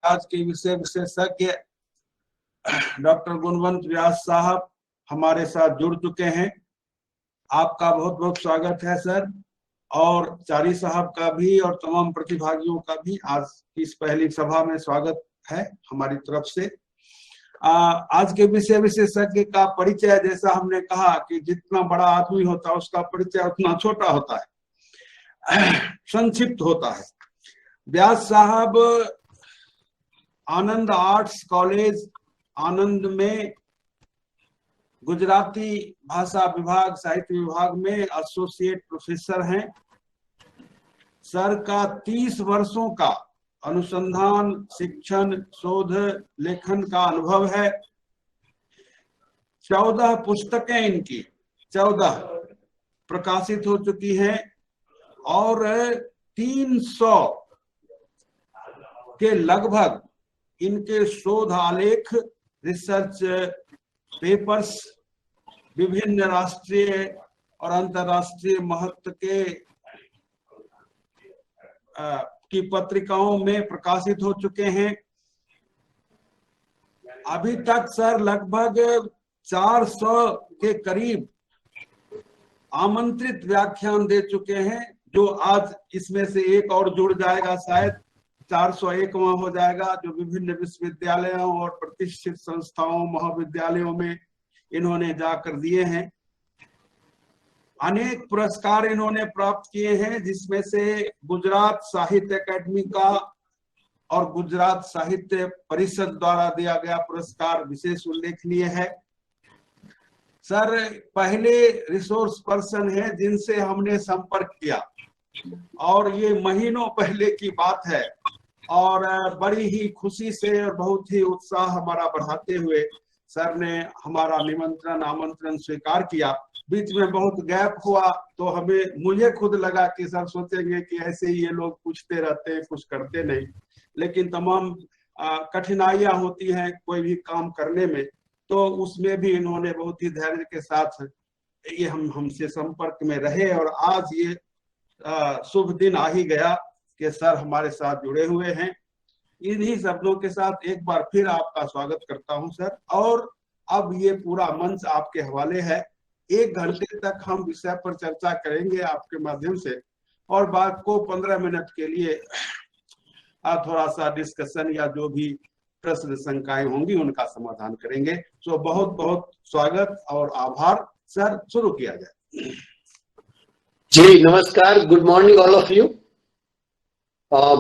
आज के विषय विशेषज्ञ डॉक्टर गुणवंत व्यास साहब हमारे साथ जुड़ चुके हैं। आपका बहुत बहुत स्वागत है सर, और चारी साहब का भी और तमाम प्रतिभागियों का भी आज की इस पहली सभा में स्वागत है हमारी तरफ से। आज के विषय विशेषज्ञ का परिचय, जैसा हमने कहा कि जितना बड़ा आदमी होता है उसका परिचय उतना छोटा होता है, संक्षिप्त होता है। व्यास साहब आनंद आर्ट्स कॉलेज आनंद में गुजराती भाषा विभाग साहित्य विभाग में एसोसिएट प्रोफेसर हैं। सर का 30 वर्षों का अनुसंधान, शिक्षण, शोध, लेखन का अनुभव है। 14 पुस्तकें इनकी 14 प्रकाशित हो चुकी हैं और 300 के लगभग इनके शोध आलेख, रिसर्च पेपर्स विभिन्न राष्ट्रीय और अंतर्राष्ट्रीय महत्व के की पत्रिकाओं में प्रकाशित हो चुके हैं। अभी तक सर लगभग 400 के करीब आमंत्रित व्याख्यान दे चुके हैं, जो आज इसमें से एक और जुड़ जाएगा, शायद 401वां हो जाएगा, जो विभिन्न विश्वविद्यालयों और प्रतिष्ठित संस्थाओं, महाविद्यालयों में इन्होंने जाकर दिए हैं। अनेक पुरस्कार इन्होंने प्राप्त किए हैं, जिसमें से गुजरात साहित्य अकादमी का और गुजरात साहित्य परिषद द्वारा दिया गया पुरस्कार विशेष उल्लेखनीय है। सर पहले रिसोर्स पर्सन है जिनसे हमने संपर्क किया, और ये महीनों पहले की बात है, और बड़ी ही खुशी से और बहुत ही उत्साह हमारा बढ़ाते हुए सर ने हमारा आमंत्रण स्वीकार किया। बीच में बहुत गैप हुआ तो मुझे खुद लगा कि सर सोचेंगे कि ऐसे ही ये लोग पूछते रहते हैं, कुछ करते नहीं, लेकिन तमाम कठिनाइयां होती हैं कोई भी काम करने में, तो उसमें भी इन्होंने बहुत ही धैर्य के साथ ये हमसे संपर्क में रहे, और आज ये शुभ दिन आ ही गया कि सर हमारे साथ जुड़े हुए हैं। इन्हीं शब्दों के साथ एक बार फिर आपका स्वागत करता हूं सर, और अब ये पूरा मंच आपके हवाले है। 1 घंटे तक हम विषय पर चर्चा करेंगे आपके माध्यम से, और बात को 15 मिनट के लिए थोड़ा सा डिस्कशन या जो भी प्रश्न शंकाएं होंगी उनका समाधान करेंगे। तो बहुत बहुत स्वागत और आभार सर, शुरू किया जाए। जी नमस्कार, good morning all of you.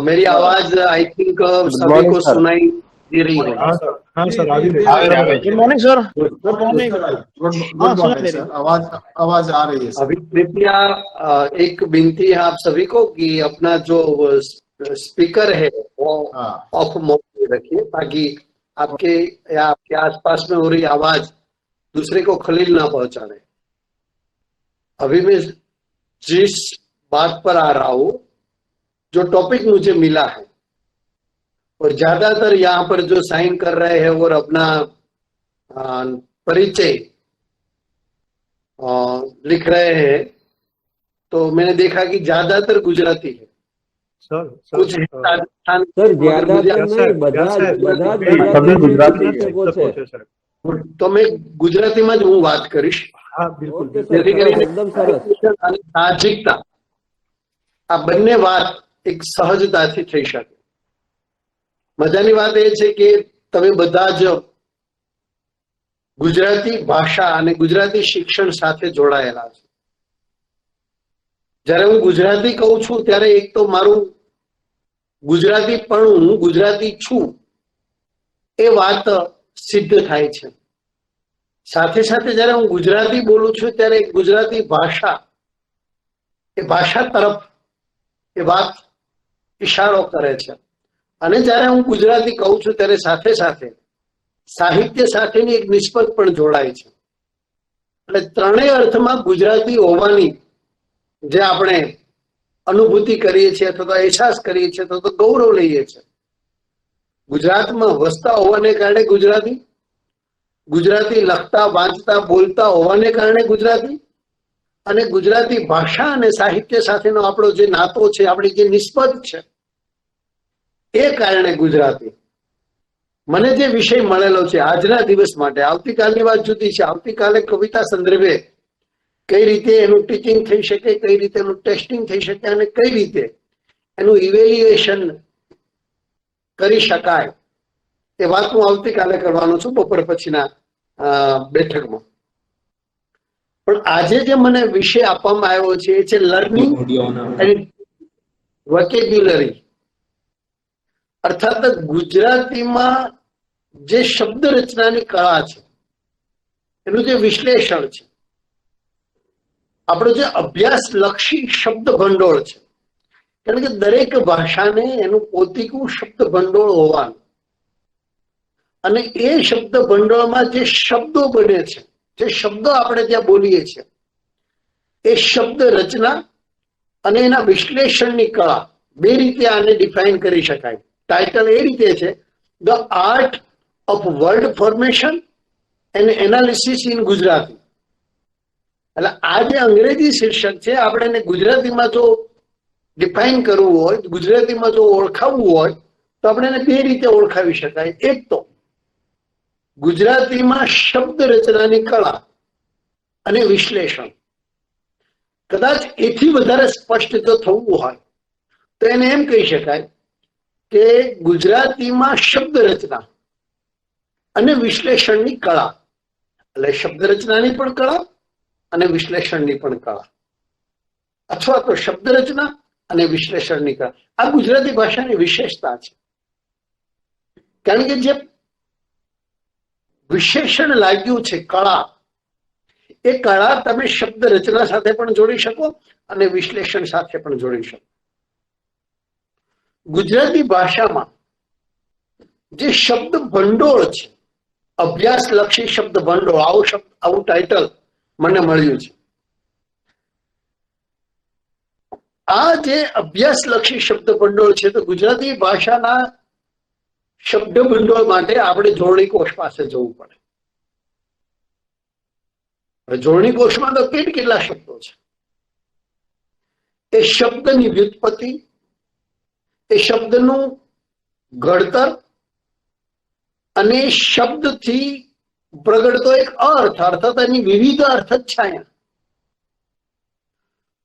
मेरी आवाज आई थिंक सभी को सुनाई दे रही है। हाँ sir, good morning sir. Good morning sir, आवाज आ रही है सर। अभी कृपया एक विनती है आप सभी को कि अपना जो स्पीकर है वो ऑफ मोड में रखिए, ताकि आपके या आपके आसपास में हो रही आवाज दूसरे को खलील ना पहुंचाने। अभी मैं जिस बात पर आ रहा हूं, जो टॉपिक मुझे मिला है, और ज्यादातर यहाँ पर जो साइन कर रहे हैं और अपना परिचय लिख रहे हैं, तो मैंने देखा कि ज्यादातर गुजराती है। सर कुछ सर गुजराती है। तो मैं गुजराती में हूँ बात करीश। साहजिकता आ बने बात एक सहजताथी थई शके। मजानी बात ए छे के तमे बधा ज गुजराती भाषा अने गुजराती शिक्षण साथे जोड़ायेला छे। ज्यारे हूँ गुजराती कहूं छूं त्यारे एक तो मारू गुजराती पण गुजराती छूं ए वात सिद्ध थाय छे। साथे साथे ज्यारे हूँ गुजराती बोलूं छूं त्यारे गुजराती भाषा ए भाषा तरफ ए बात इशारो करे छे। अने ज्यारे हूँ गुजराती कहूं छूं त्यारे साथे साथे साहित्य साथेनी एक निस्बत पण जोड़ाय छे। એટલે ત્રણેય અર્થમાં ગુજરાતી હોવાની જે આપણે અનુભૂતિ કરીએ છીએ અથવા તો અહેસાસ કરીએ છીએ તો ગૌરવ લઈએ છીએ। ગુજરાતમાં વસતા હોવાને કારણે ગુજરાતી, ગુજરાતી લખતા વાંચતા બોલતા હોવાને કારણે ગુજરાતી, અને ગુજરાતી ભાષા અને સાહિત્ય સાથેનો આપણો જે નાતો છે, આપણી જે નિસ્બત છે, એ કારણે ગુજરાતી। મને જે વિષય મળેલો છે આજના દિવસ માટે, આવતીકાલની વાત જુદી છે. આવતીકાલે કવિતા સંદર્ભે કઈ રીતે એનું ટીચિંગ થઈ શકે, કઈ રીતે એનું ટેસ્ટિંગ થઈ શકે અને કઈ રીતે એનું ઇવેલ્યુએશન કરી શકાય એ વાત હું આવતીકાલે કરવાનો છું બપોર પછીના બેઠકમાં. પણ આજે જે મને વિષય આપવામાં આવ્યો છે એ છે લર્નિંગ એન્ડ વોકેબ્યુલરી, અર્થાત ગુજરાતીમાં જે શબ્દ રચનાની કળા છે એનું જે વિશ્લેષણ છે, આપણો જે અભ્યાસલક્ષી શબ્દ ભંડોળ છે. કારણ કે દરેક ભાષાને એનું પોતીકું શબ્દ ભંડોળ હોવાનું, અને એ શબ્દ ભંડોળમાં જે શબ્દો બને છે, જે શબ્દો આપણે ત્યાં બોલીએ છીએ, એ શબ્દ રચના અને એના વિશ્લેષણની કળા, બે રીતે આને ડિફાઇન કરી શકાય. ટાઇટલ એ રીતે છે, the art of word formation and analysis in Gujarati. એટલે આ જે અંગ્રેજી શીર્ષક છે, આપણે એને ગુજરાતીમાં જો ડિફાઇન કરવું હોય, ગુજરાતીમાં જો ઓળખાવવું હોય તો આપણે એને બે રીતે ઓળખાવી શકાય. એક તો ગુજરાતીમાં શબ્દ રચનાની કળા અને વિશ્લેષણ. કદાચ એથી વધારે સ્પષ્ટ જો થવું હોય તો એને એમ કહી શકાય કે ગુજરાતીમાં શબ્દ રચના અને વિશ્લેષણની કળા. એટલે શબ્દ રચનાની પણ કળા અને વિશ્લેષણની પણ કળા, અથવા તો શબ્દ રચના અને વિશ્લેષણની કળા. આ ગુજરાતી ભાષાની વિશેષતા છે. કારણ કે જે વિશેષણ લાગ્યું છે કળા, એ કળા તમે શબ્દ રચના સાથે પણ જોડી શકો અને વિશ્લેષણ સાથે પણ જોડી શકો. ગુજરાતી ભાષામાં જે શબ્દ ભંડોળ છે, અભ્યાસલક્ષી શબ્દ ભંડોળ, આવું ટાઇટલ મને મળ્યું છે. આ જે અભ્યાસલક્ષી શબ્દ ભંડોળ છે, તો ગુજરાતી ભાષાના શબ્દ ભંડોળ માટે આપણે જોડણી કોષ પાસે જવું પડે. જોડણી કોષમાં તો કેટલા શબ્દો છે, એ શબ્દની વ્યુત્પત્તિ, એ શબ્દનું ઘડતર અને શબ્દથી પ્રગટતો એક અર્થ, અર્થાત એની વિવિધ અર્થ છાયા.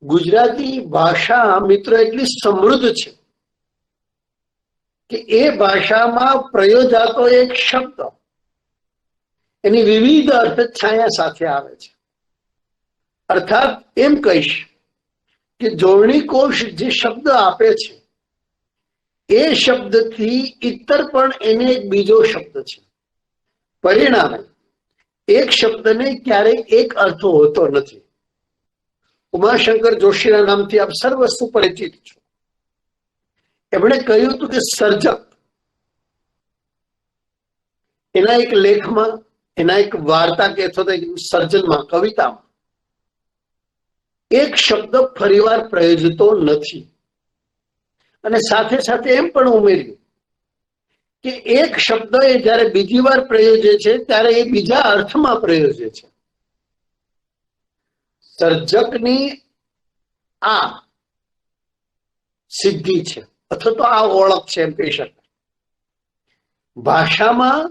ગુજરાતી ભાષા મિત્રો એટલી સમૃદ્ધ છે કે એ ભાષામાં પ્રયોજાતો એક શબ્દ એની વિવિધ અર્થ છાયા સાથે આવે છે. અર્થાત એમ કહીશ કે જોડણી કોષ જે શબ્દ આપે છે એ શબ્દથી ઇતર પણ એને એક બીજો શબ્દ છે. પરિણામે એક શબ્દને ક્યારેય એક અર્થ હોતો નથી. ઉમાશંકર જોશીના નામથી આપ સર્વ સુપરિચિત છો. એમણે કહ્યું હતું કે સર્જક એના એક લેખમાં, એના એક વાર્તા કે અથવા તો સર્જનમાં, કવિતામાં એક શબ્દ ફરીવાર પ્રયોજતો નથી. અને સાથે સાથે એમ પણ ઉમેર્યું કે એક શબ્દ એ જયારે બીજી વાર પ્રયોજે છે ત્યારે એ બીજા અર્થમાં પ્રયોજે છે. સર્જકની આ સિદ્ધિ છે અથવા તો આ ઓળખ છે એમ કહી શકાય. ભાષામાં,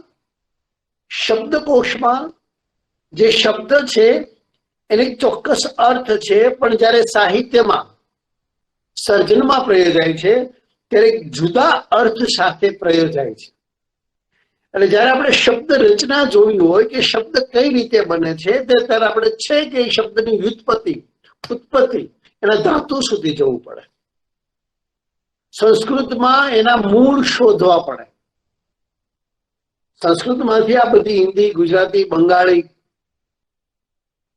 શબ્દકોશમાં જે શબ્દ છે એને ચોક્કસ અર્થ છે, પણ જ્યારે સાહિત્યમાં, સર્જનમાં પ્રયોજાય છે ત્યારે જુદા અર્થ સાથે પ્રયોજાય છે. એટલે જયારે આપણે શબ્દ રચના જોવી હોય કે શબ્દ કઈ રીતે બને છે, ત્યારે આપણે છે કે એ શબ્દની વ્યુત્પત્તિ, ઉત્પત્તિ, એના ધાતુ સુધી જવું પડે. સંસ્કૃતમાં એના મૂળ શોધવા પડે. સંસ્કૃતમાંથી આ બધી હિન્દી, ગુજરાતી, બંગાળી,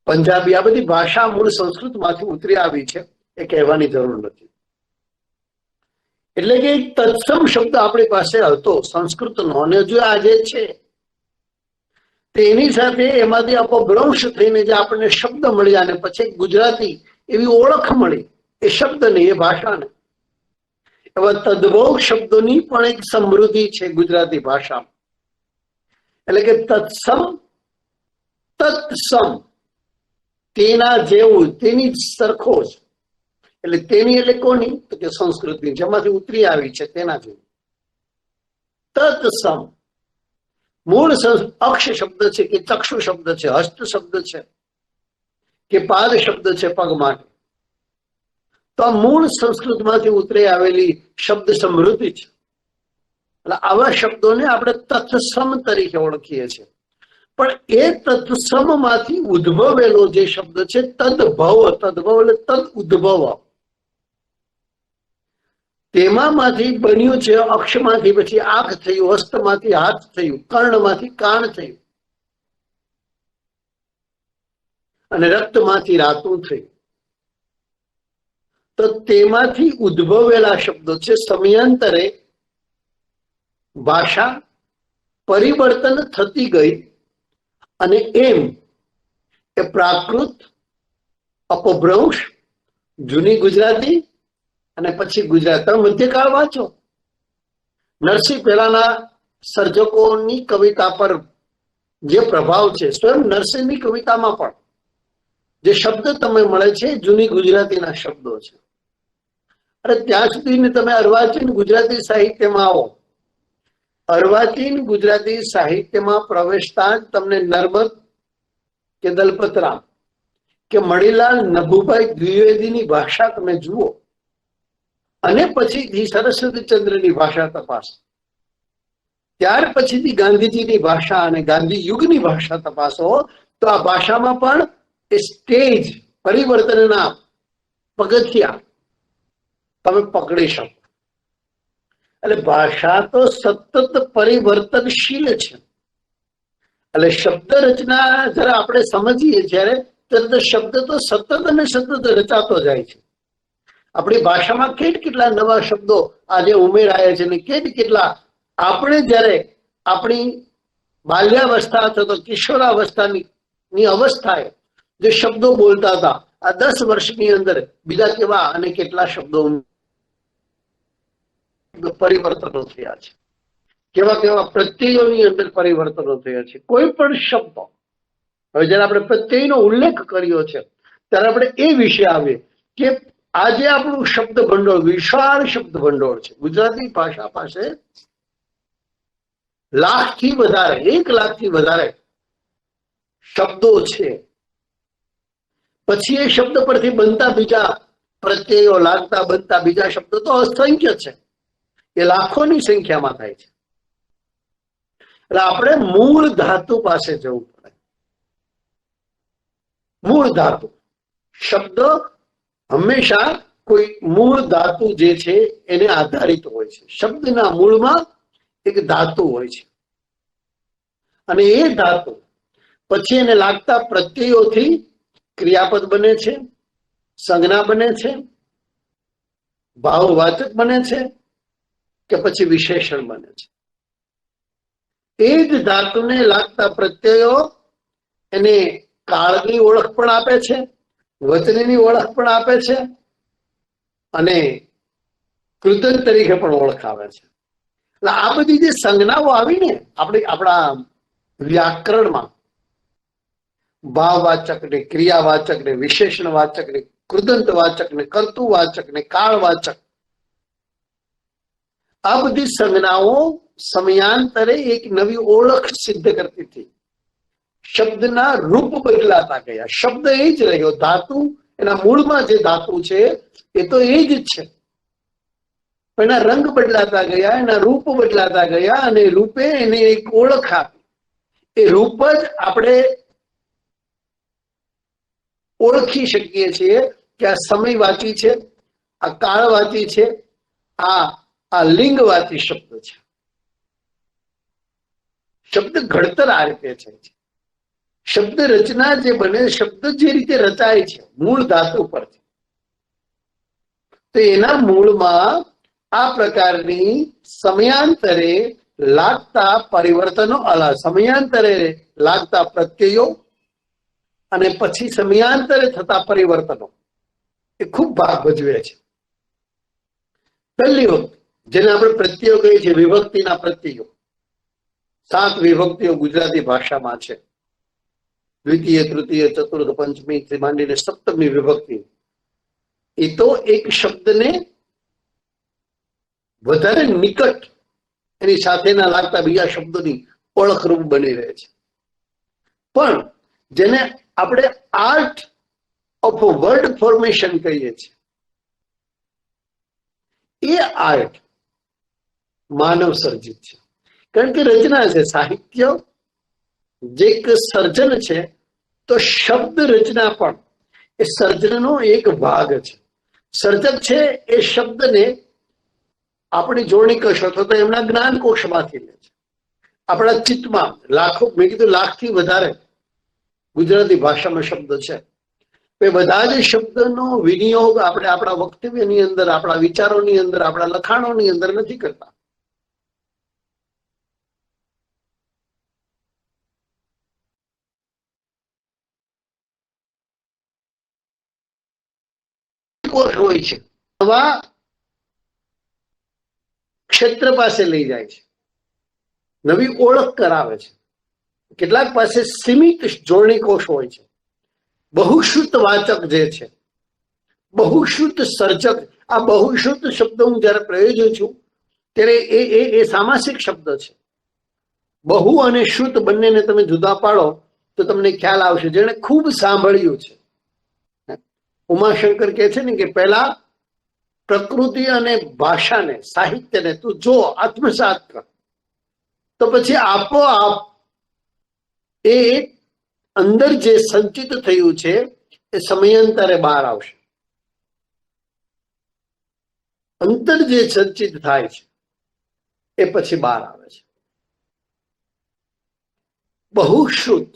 પંજાબી, આ બધી ભાષા મૂળ સંસ્કૃતમાંથી ઉતરી આવી છે, એ કહેવાની જરૂર નથી. એટલે કે એક તત્સમ શબ્દ આપણી પાસે હતો સંસ્કૃતનો, અને જો આજે છે તેની સાથે એમાંથી અપભ્રંશ થઈને જે આપણને શબ્દ મળ્યા અને પછી ગુજરાતી એવી ઓળખ મળી એ શબ્દને, એ ભાષાને. એવા તદ્ભવ શબ્દોની પણ એક સમૃદ્ધિ છે ગુજરાતી ભાષામાં. એટલે કે તત્સમ, તત્સમ, તેના જેવું, તેની સરખો જ. એટલે તેની એટલે કોની? તો કે સંસ્કૃતની, જેમાંથી ઉતરી આવી છે તેના જેવું. તત્સમ મૂળ અક્ષ શબ્દ છે કે ચક્ષુ શબ્દ છે, હસ્ત શબ્દ છે કે પાદ શબ્દ છે પગ માટે, તો આ મૂળ સંસ્કૃતમાંથી ઉતરી આવેલી શબ્દ સમૃદ્ધિ છે. એટલે આવા શબ્દોને આપણે તત્સમ તરીકે ઓળખીએ છીએ. પણ એ તત્સમ માંથી ઉદ્ભવેલો જે શબ્દ છે તદભવ, તદભવ એટલે તદ ઉદ્ભવ, તેમાંથી બન્યું છે. અક્ષમાંથી પછી આંખ થયું, હસ્તમાંથી હાથ થયું, કર્ણમાંથી કાન થયું અને રક્તમાંથી રાતું થયું. તો તેમાંથી ઉદ્ભવેલા શબ્દો છે. સમયાંતરે ભાષા પરિવર્તન થતી ગઈ અને એમ એ પ્રાકૃત, અપભ્રંશ, જૂની ગુજરાતી અને પછી ગુજરાત. મધ્યકાળ વાંચો, નરસિંહ પહેલાના સર્જકોની કવિતા પર જે પ્રભાવ છે, સ્વયં નરસિંહની કવિતામાં પણ જે શબ્દ તમે મળે છે જૂની ગુજરાતીના શબ્દો છે. અરે ત્યાં સુધી તમે અર્વાચીન ગુજરાતી સાહિત્યમાં આવો, અર્વાચીન ગુજરાતી સાહિત્યમાં પ્રવેશતા જ તમને નર્મદ કે દલપતરામ કે મણિલાલ નભુભાઈ દ્વિવેદીની ભાષા તમે જુઓ અને પછીથી સરસ્વતીચંદ્રની ભાષા તપાસો, ત્યાર પછીથી ગાંધીજીની ભાષા અને ગાંધી યુગની ભાષા તપાસો, તો આ ભાષામાં પણ એ સ્ટેજ પરિવર્તનના પગથિયા તમે પકડી શકો. એટલે ભાષા તો સતત પરિવર્તનશીલ છે. એટલે શબ્દ રચના જરા આપણે સમજીએ જ્યારે, ત્યારે શબ્દ તો સતત અને સતત રચાતો જાય છે. આપણી ભાષામાં કેટલા નવા શબ્દો આજે ઉમેરાયા છે ને કેટલા આપણે જ્યારે આપણી બાલ્યાવસ્થા અથવા તો કિશોરાવસ્થાની અવસ્થાએ જે શબ્દો બોલતા હતા, આ 10 વર્ષની અંદર બીજા કેવા અને કેટલા શબ્દો પરિવર્તનો થયા છે, કેવા પ્રત્યયોની અંદર પરિવર્તનો થયા છે. કોઈ પણ શબ્દ, હવે જયારે આપણે પ્રત્યયનો ઉલ્લેખ કર્યો છે ત્યારે આપણે એ વિશે આવીએ કે આજે આપણું શબ્દ ભંડોળ વિશાળ શબ્દ ભંડોળ છે. ગુજરાતી ભાષા પાસે 1 લાખથી વધારે શબ્દો છે. પછી એ શબ્દ પરથી બનતા બીજા પ્રત્યયો લાગતા બનતા બીજા શબ્દો તો અસંખ્ય છે, એ લાખોની સંખ્યામાં થાય છે. એટલે આપણે મૂળ ધાતુ પાસે જવું પડે. મૂળ ધાતુ શબ્દ હંમેશા કોઈ મૂળ ધાતુ જે છે એને આધારિત હોય છે. શબ્દના મૂળમાં એક ધાતુ હોય છે અને એ ધાતુ પછી એને લાગતા પ્રત્યયોથી ક્રિયાપદ બને છે, સંજ્ઞા બને છે, ભાવવાચક બને છે કે પછી વિશેષણ બને છે. એ જ ધાતુને લાગતા પ્રત્યયો એને કાળની ઓળખ પણ આપે છે, વચનની ઓળખ પણ આપે છે અને કૃદંત તરીકે પણ ઓળખ આવે છે. એટલે આ બધી જે સંજ્ઞાઓ આવીને આપણા વ્યાકરણમાં ભાવવાચક ને, ક્રિયાવાચક ને, વિશેષણવાચક ને, કૃદંતવાચક ને, કર્તુવાચક ને, કાળવાચક, આ બધી સંજ્ઞાઓ સમયાંતરે એક નવી ઓળખ સિદ્ધ કરતી હતી. શબ્દના રૂપ બદલાતા ગયા. શબ્દ એ જ રહ્યો, ધાતુ એના મૂળમાં જે ધાતુ છે એ તો એ જ છે, પણ એના રંગ બદલાતા ગયા, એના રૂપ બદલાતા ગયા અને રૂપે એને એક ઓળખ આપી. એ રૂપ જ આપણે ઓળખી શકીએ છીએ કે આ સમયવાચી છે, આ કાળવાચી છે, આ લિંગવાચી શબ્દ છે. શબ્દ ઘડતર આ રીતે છે. શબ્દ રચના જે બને, શબ્દ જે રીતે રચાય છે મૂળ ધાતુ પરથી, તો એના મૂળમાં આ પ્રકારની સમયાંતરે લાગતા પરિવર્તનો, સમયાંતરે લાગતા પ્રત્યયો અને પછી સમયાંતરે થતા પરિવર્તનો એ ખૂબ ભાગ ભજવે છે. પહેલી વખત જેને આપણે પ્રત્યયો કહીએ છીએ, વિભક્તિના પ્રત્યયો, 7 વિભક્તિઓ ગુજરાતી ભાષામાં છે. દ્વિતીય, તૃતીય, ચતુર્થ, પંચમી થી માંડીને 7મી વિભક્તિ. એ તો એક શબ્દને વધારે નિકટ એની સાથેના લાગતા બીજા શબ્દોની ઓળખરૂપ બની રહે છે. પણ જેને આપણે આર્ટ ઓફ વર્ડ ફોર્મેશન કહીએ છીએ, એ આર્ટ માનવ સર્જિત છે. કારણ કે રચના છે, સાહિત્ય જે એક સર્જન છે, તો શબ્દ રચના પણ એ સર્જનનો એક ભાગ છે. સર્જક છે એ શબ્દને આપણી જોડણી કશો તો એમના જ્ઞાનકોશમાંથી લે છે. આપણા ચિત્તમાં લાખો, મેં કીધું લાખથી વધારે ગુજરાતી ભાષામાં શબ્દ છે. એ બધા જ શબ્દનો વિનિયોગ આપણે આપણા વક્તવ્યની અંદર, આપણા વિચારોની અંદર, આપણા લખાણોની અંદર નથી કરતા. હોય છે, નવા ક્ષેત્ર પાસે લઈ જાય છે, નવી ઓળખ કરાવે છે. કેટલાક પાસે સીમિત જોડણી કોષ હોય છે. બહુશ્રુત વાચક જે છે, બહુશ્રુત સર્જક, આ બહુશ્રુત શબ્દ હું જયારે પ્રયોજું છું ત્યારે એ સામાસિક શબ્દ છે. બહુ અને શ્રુત બંનેને તમે જુદા પાડો તો તમને ખ્યાલ આવશે. જેને ખૂબ સાંભળ્યું છે, ઉમાશંકર કહે છે ને કે પહેલા પ્રકૃતિ અને ભાષાને, સાહિત્યને તું જો આત્મસાત કર, તો પછી આપોઆપ એ અંદર જે સંચિત થયું છે એ સમયાંતરે બહાર આવશે. અંતર જે સંચિત થાય છે એ પછી બહાર આવે છે. બહુશ્રુત,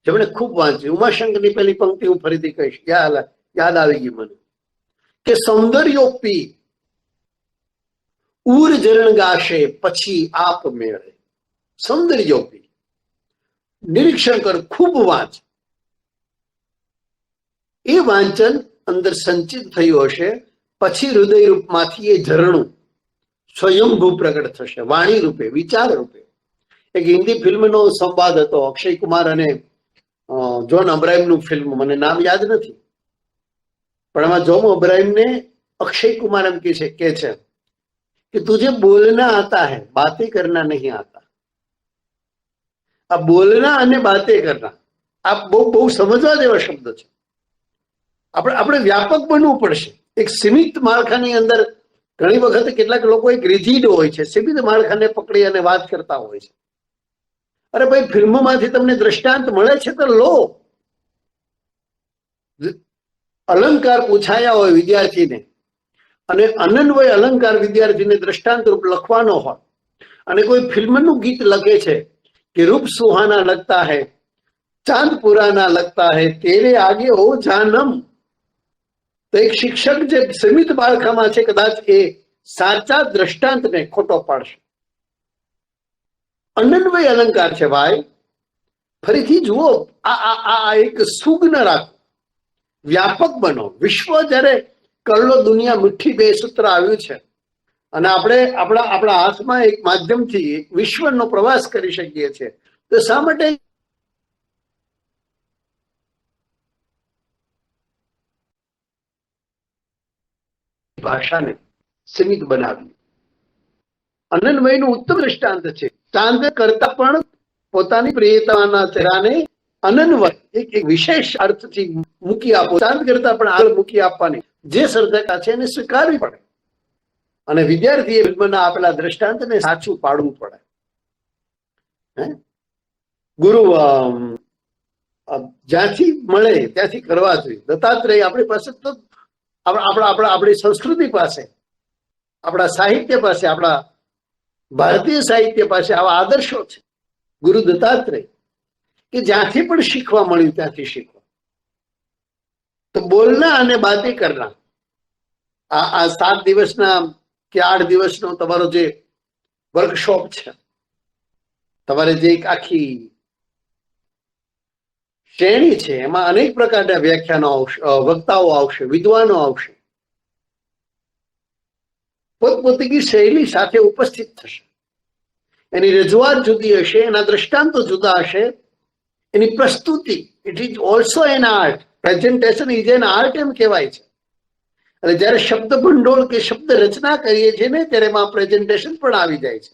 જેમણે ખૂબ વાંચ્યું, ઉમાશંકરની પહેલી પંક્તિ હું ફરીથી કહીશ, યાદ આવી ગઈ મને, કે સૌંદર્યોપી ઉર જરણ ગાશે પછી આપ મેળે. સૌંદર્યોપી, નિરીક્ષણ કર, ખૂબ વાંચ. એ વાંચન અંદર સંચિત થયું હશે, પછી હૃદય રૂપમાંથી એ ઝરણું સ્વયંભૂ પ્રગટ થશે, વાણી રૂપે, વિચાર રૂપે. એક હિન્દી ફિલ્મનો સંવાદ હતો, અક્ષય કુમાર અને જોન અબ્રાહિમનું ફિલ્મ, મને નામ યાદ નથી, પણ એમાં જોન અબ્રાહિમને અક્ષય કુમાર એમ કે છે કે તુझे બોલના આતા હૈ, બાतें करना नहीं आता. આ બોલના અને બાतें करना આ બહુ સમજવા જેવા શબ્દ છે. આપણે વ્યાપક બનવું પડશે. એક સીમિત માળખાની અંદર ઘણી વખત કેટલાક લોકો એક રિજિડ હોય છે, સીમિત માળખાને પકડી અને વાત કરતા હોય છે. અરે ભાઈ, ફિલ્મમાંથી તમને દ્રષ્ટાંત મળે છે તો લો. અલંકાર પૂછાયા હોય વિદ્યાર્થીને, અને અનન્વય અલંકાર વિદ્યાર્થીને દ્રષ્ટાંત રૂપ લખવાનો હોય, અને કોઈ ફિલ્મનું ગીત લખે છે કે રૂપ સુહાના લગતા હૈ, ચાંદ પુરાના લગતા હૈ, તેરે આગે હો જાનમ, તો એક શિક્ષક જે સીમિત માળખામાં છે કદાચ એ સાચા દ્રષ્ટાંતને ખોટો પાડશે. અનન્વય અલંકાર છે ભાઈ. ફરીથી જુઓ, આ એક સુગ્ન રાખો, વ્યાપક બનો. વિશ્વ જયારે કરલો દુનિયા મુઠ્ઠી બે સૂત્ર આવ્યું છે, અને આપણે આપણા હાથમાં એક માધ્યમથી એક વિશ્વનો પ્રવાસ કરી શકીએ છીએ, તો શા માટે ભાષાને સીમિત બનાવી? અનન્વયનું ઉત્તમ દ્રષ્ટાંત છે. ચાંદ કરતા પણ પોતાની પ્રિયતમાના ચહેરાને અનન્વય એક વિશેષ અર્થથી મૂકી આપો. ચાંદ કરતા પણ આગળ મૂકી આપવાની જે સર્જકતા છે એને સ્વીકારવી પડે, અને વિદ્યાર્થીએ ફિલ્મના આપેલા દ્રષ્ટાંતને સાચું પાડવું પડે. ગુરુ જ્યાંથી મળે ત્યાંથી કરવા જોઈએ. દત્તાત્રેય આપણી પાસે તો આપણી સંસ્કૃતિ પાસે, આપણા સાહિત્ય પાસે, આપણા ભારતીય સાહિત્ય પાસે આવા આદર્શો છે. ગુરુ દત્તાત્રેય કે જ્યાંથી પણ શીખવા મળ્યું ત્યાંથી શીખવા. તો બોલના અને બાતે કરના, આ 7 દિવસના કે 8 દિવસનો તમારો જે વર્કશોપ છે, તમારે જે એક આખી શ્રેણી છે, એમાં અનેક પ્રકારના વ્યાખ્યાનો આવશે, વક્તાઓ આવશે, વિદ્વાનો આવશે, પોતપોતાની શૈલી સાથે ઉપસ્થિત થશે. એની રજૂઆત જુદી હશે, એના દ્રષ્ટાંતો જુદા હશે, એની પ્રસ્તુતિ, it is also an art. Presentation is an art એમ કહેવાય છે. અને જ્યારે શબ્દ ભંડોળ કે શબ્દ રચના કરીએ છીએ ને, ત્યારે એમાં પ્રેઝન્ટેશન પણ આવી જાય છે.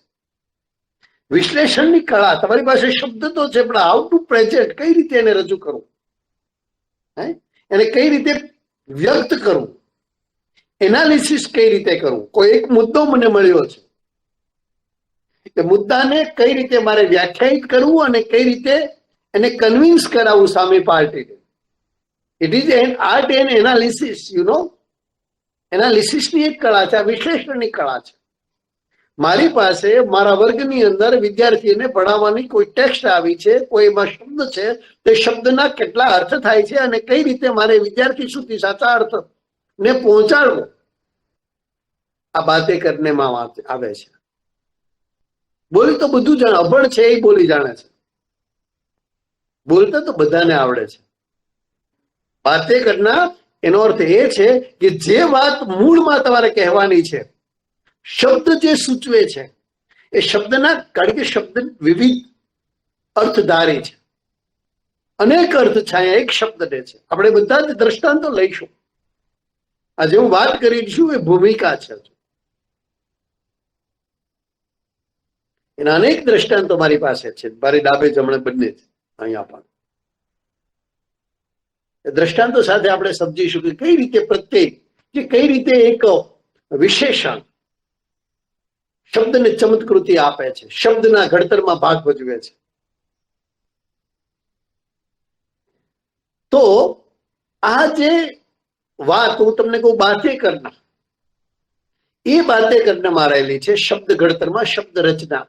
વિશ્લેષણની કળા. તમારી પાસે શબ્દ તો છે, પણ હાઉ ટુ પ્રેઝન્ટ, કઈ રીતે એને રજૂ કરવું, એને કઈ રીતે વ્યક્ત કરવું, એનાલિસિસ કઈ રીતે કરવું. કોઈ એક મુદ્દો મને મળ્યો છે, એ મુદ્દાને કઈ રીતે મારે વ્યાખ્યાયિત કરવું અને કઈ રીતે એને કન્વિન્સ કરાવવું સામે પાર્ટીને. It is an art and analysis, you know. એનાલિસિસની એક કળા છે, આ વિશ્લેષણની કળા છે. મારી પાસે મારા વર્ગની અંદર વિદ્યાર્થીને ભણાવવાની કોઈ ટેક્સ્ટ આવી છે, કોઈ એમાં શબ્દ છે, તે શબ્દના કેટલા અર્થ થાય છે અને કઈ રીતે મારે વિદ્યાર્થી સુધી સાચા અર્થ ને પહોંચાડવો, આ બાતે કરને માં આવે છે. બોલી તો બધું જાણે, અભણ છે એ બોલી જાણે છે, બોલતા તો બધાને આવડે છે. બાતે કરના એનો અર્થ એ છે કે જે વાત મૂળમાં તમારે કહેવાની છે, શબ્દ જે સૂચવે છે એ શબ્દના, કારણ કે શબ્દ વિવિધ અર્થધારી છે, અનેક અર્થ છાયા એક શબ્દને છે. આપણે બધા જ દ્રષ્ટાંતો લઈશું. આજે હું વાત કરી છું એ ભૂમિકા છે, એના અનેક દ્રષ્ટાંતો મારી પાસે છે, મારી ડાબે જમણે બંને છે અહીંયા પણ. એ દ્રષ્ટાંતો સાથે આપણે સમજીશું કે કઈ રીતે પ્રત્યેક, કે કઈ રીતે એક વિશેષણ શબ્દને ચમત્કૃતિ આપે છે, શબ્દના ઘડતરમાં ભાગ ભજવે છે. તો આ જે વાત હું તમને કહું બાતે કરના, એ બાતે કરના મારેલી છે શબ્દ ઘડતરમાં, શબ્દ રચના.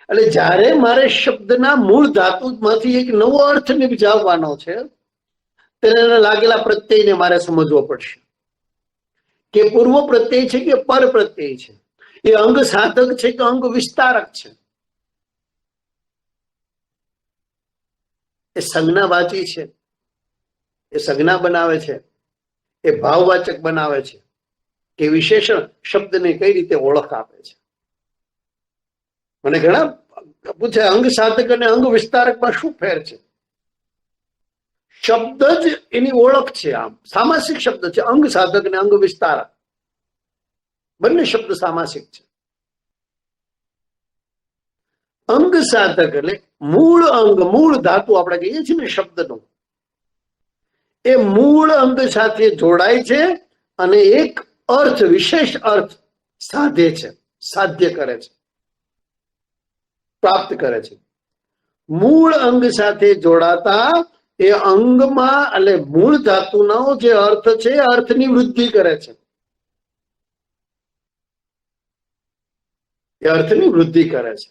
એટલે જ્યારે મારે શબ્દના મૂળ ધાતુમાંથી એક નવો અર્થ નિભાવવાનો છે, તેને લાગેલા પ્રત્યયને મારે સમજવો પડશે કે પૂર્વ પ્રત્યય છે કે પર પ્રત્યય છે, એ અંગ સાધક છે કે અંગ વિસ્તારક છે, એ સંજ્ઞાવાચી છે, એ સંજ્ઞા બનાવે છે, એ ભાવવાચક બનાવે છે, કે વિશેષણ શબ્દને કઈ રીતે ઓળખ આપે છે. મને ઘણા પૂછે અંગ સાધક અને અંગ વિસ્તારકમાં શું ફેર છે? શબ્દ જ એની ઓળખ છે. આમ સામાસિક શબ્દ છે અંગ સાધક અને અંગ વિસ્તારક, બંને શબ્દ સામાસિક છે. અંગ સાધક એટલે મૂળ અંગ, મૂળ ધાતુ આપણે કહીએ છીએ ને શબ્દનું, એ મૂળ અંગ સાથે જોડાય છે અને એક અર્થ, વિશેષ અર્થ સાધે છે, સાધ્ય કરે છે, પ્રાપ્ત કરે છે. મૂળ અંગ સાથે જોડાતા એ અંગમાં, એટલે મૂળ ધાતુનો જે અર્થ છે એ અર્થની વૃદ્ધિ કરે છે, એ અર્થની વૃદ્ધિ કરે છે.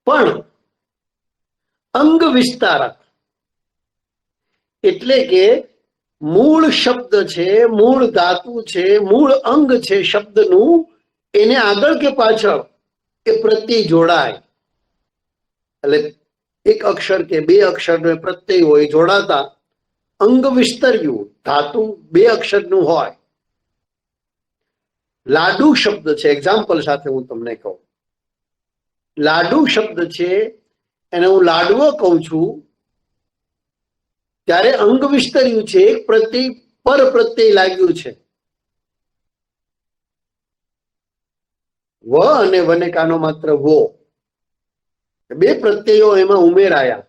પણ અંગ વિસ્તારક એટલે કે મૂળ શબ્દ છે, મૂળ ધાતુ છે, મૂળ અંગ છે શબ્દનું, એને આગળ કે પાછળ એ પ્રત્યય જોડાય, એટલે એક અક્ષર કે બે અક્ષરનો પ્રત્યય હોય જોડાતા અંગ વિસ્તર્યું, ધાતુ બે અક્ષરનું હોય. લાડુ શબ્દ છે, એક્ઝામ્પલ સાથે હું તમને કહું. લાડુ શબ્દ છે એને હું લાડવો કહું છું, ત્યારે અંગ વિસ્તર્યું છે, એક પ્રત્યય પર પ્રત્યય લાગ્યું છે. વ અને વનેકાનો માત્ર વો, બે પ્રત્યયો એમાં ઉમેરાયા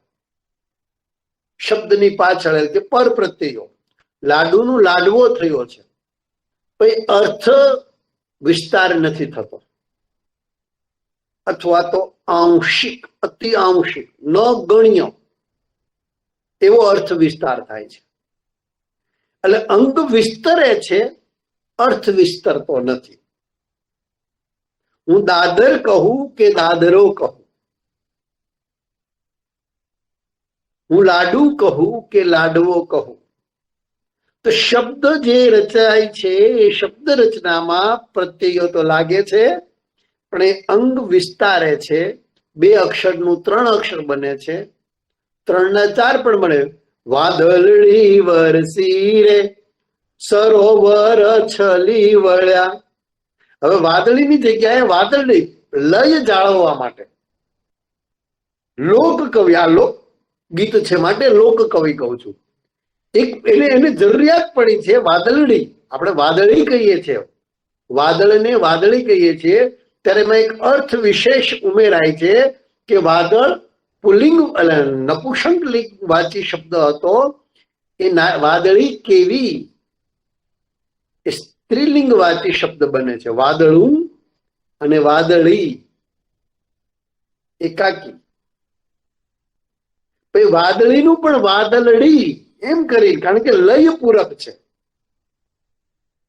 શબ્દની પાછળ, કે પર પ્રત્યયો. લાડુનું લાડવો થયો છે, પણ અર્થ વિસ્તાર નથી થતો, અથવા તો આંશિક, અતિ આંશિક, ન ગણ્ય એવો અર્થ વિસ્તાર થાય છે. એટલે અંગ વિસ્તરે છે, અર્થ વિસ્તરતો નથી. હું દાદર કહું કે દાદરો કહું, હું લાડુ કહું કે લાડવો કહું, તો શબ્દ જે રચાય છે એ શબ્દ રચનામાં પ્રત્યયો તો લાગે છે, પણ એ અંગ વિસ્તારે છે. બે અક્ષરનું ત્રણ અક્ષર બને છે, 3 ના 4 પણ બને. વાદળડી વરસી રે સરોવર છલી વળ્યા. હવે વાદળીની જગ્યાએ વાદળડી, લય જાળવવા માટે લોક કવિ, આ લોક ગીત છે માટે લોક કવિ કહું છું. એક એને જરૂરિયાત પડી છે વાદળડી, આપણે વાદળી કહીએ છીએ, વાદળને વાદળી કહીએ છીએ ત્યારે એમાં એક અર્થ વિશેષ ઉમેરાય છે કે વાદળ પુલ્લિંગ નપુંસકલિંગ વાચી શબ્દ હતો. એ વાદળી કેવી સ્ત્રીલિંગ વાચી શબ્દ બને છે. વાદળું અને વાદળી એકાકી. પછી વાદળીનું પણ વાદળડી એમ કરી, કારણ કે લય પૂરક છે.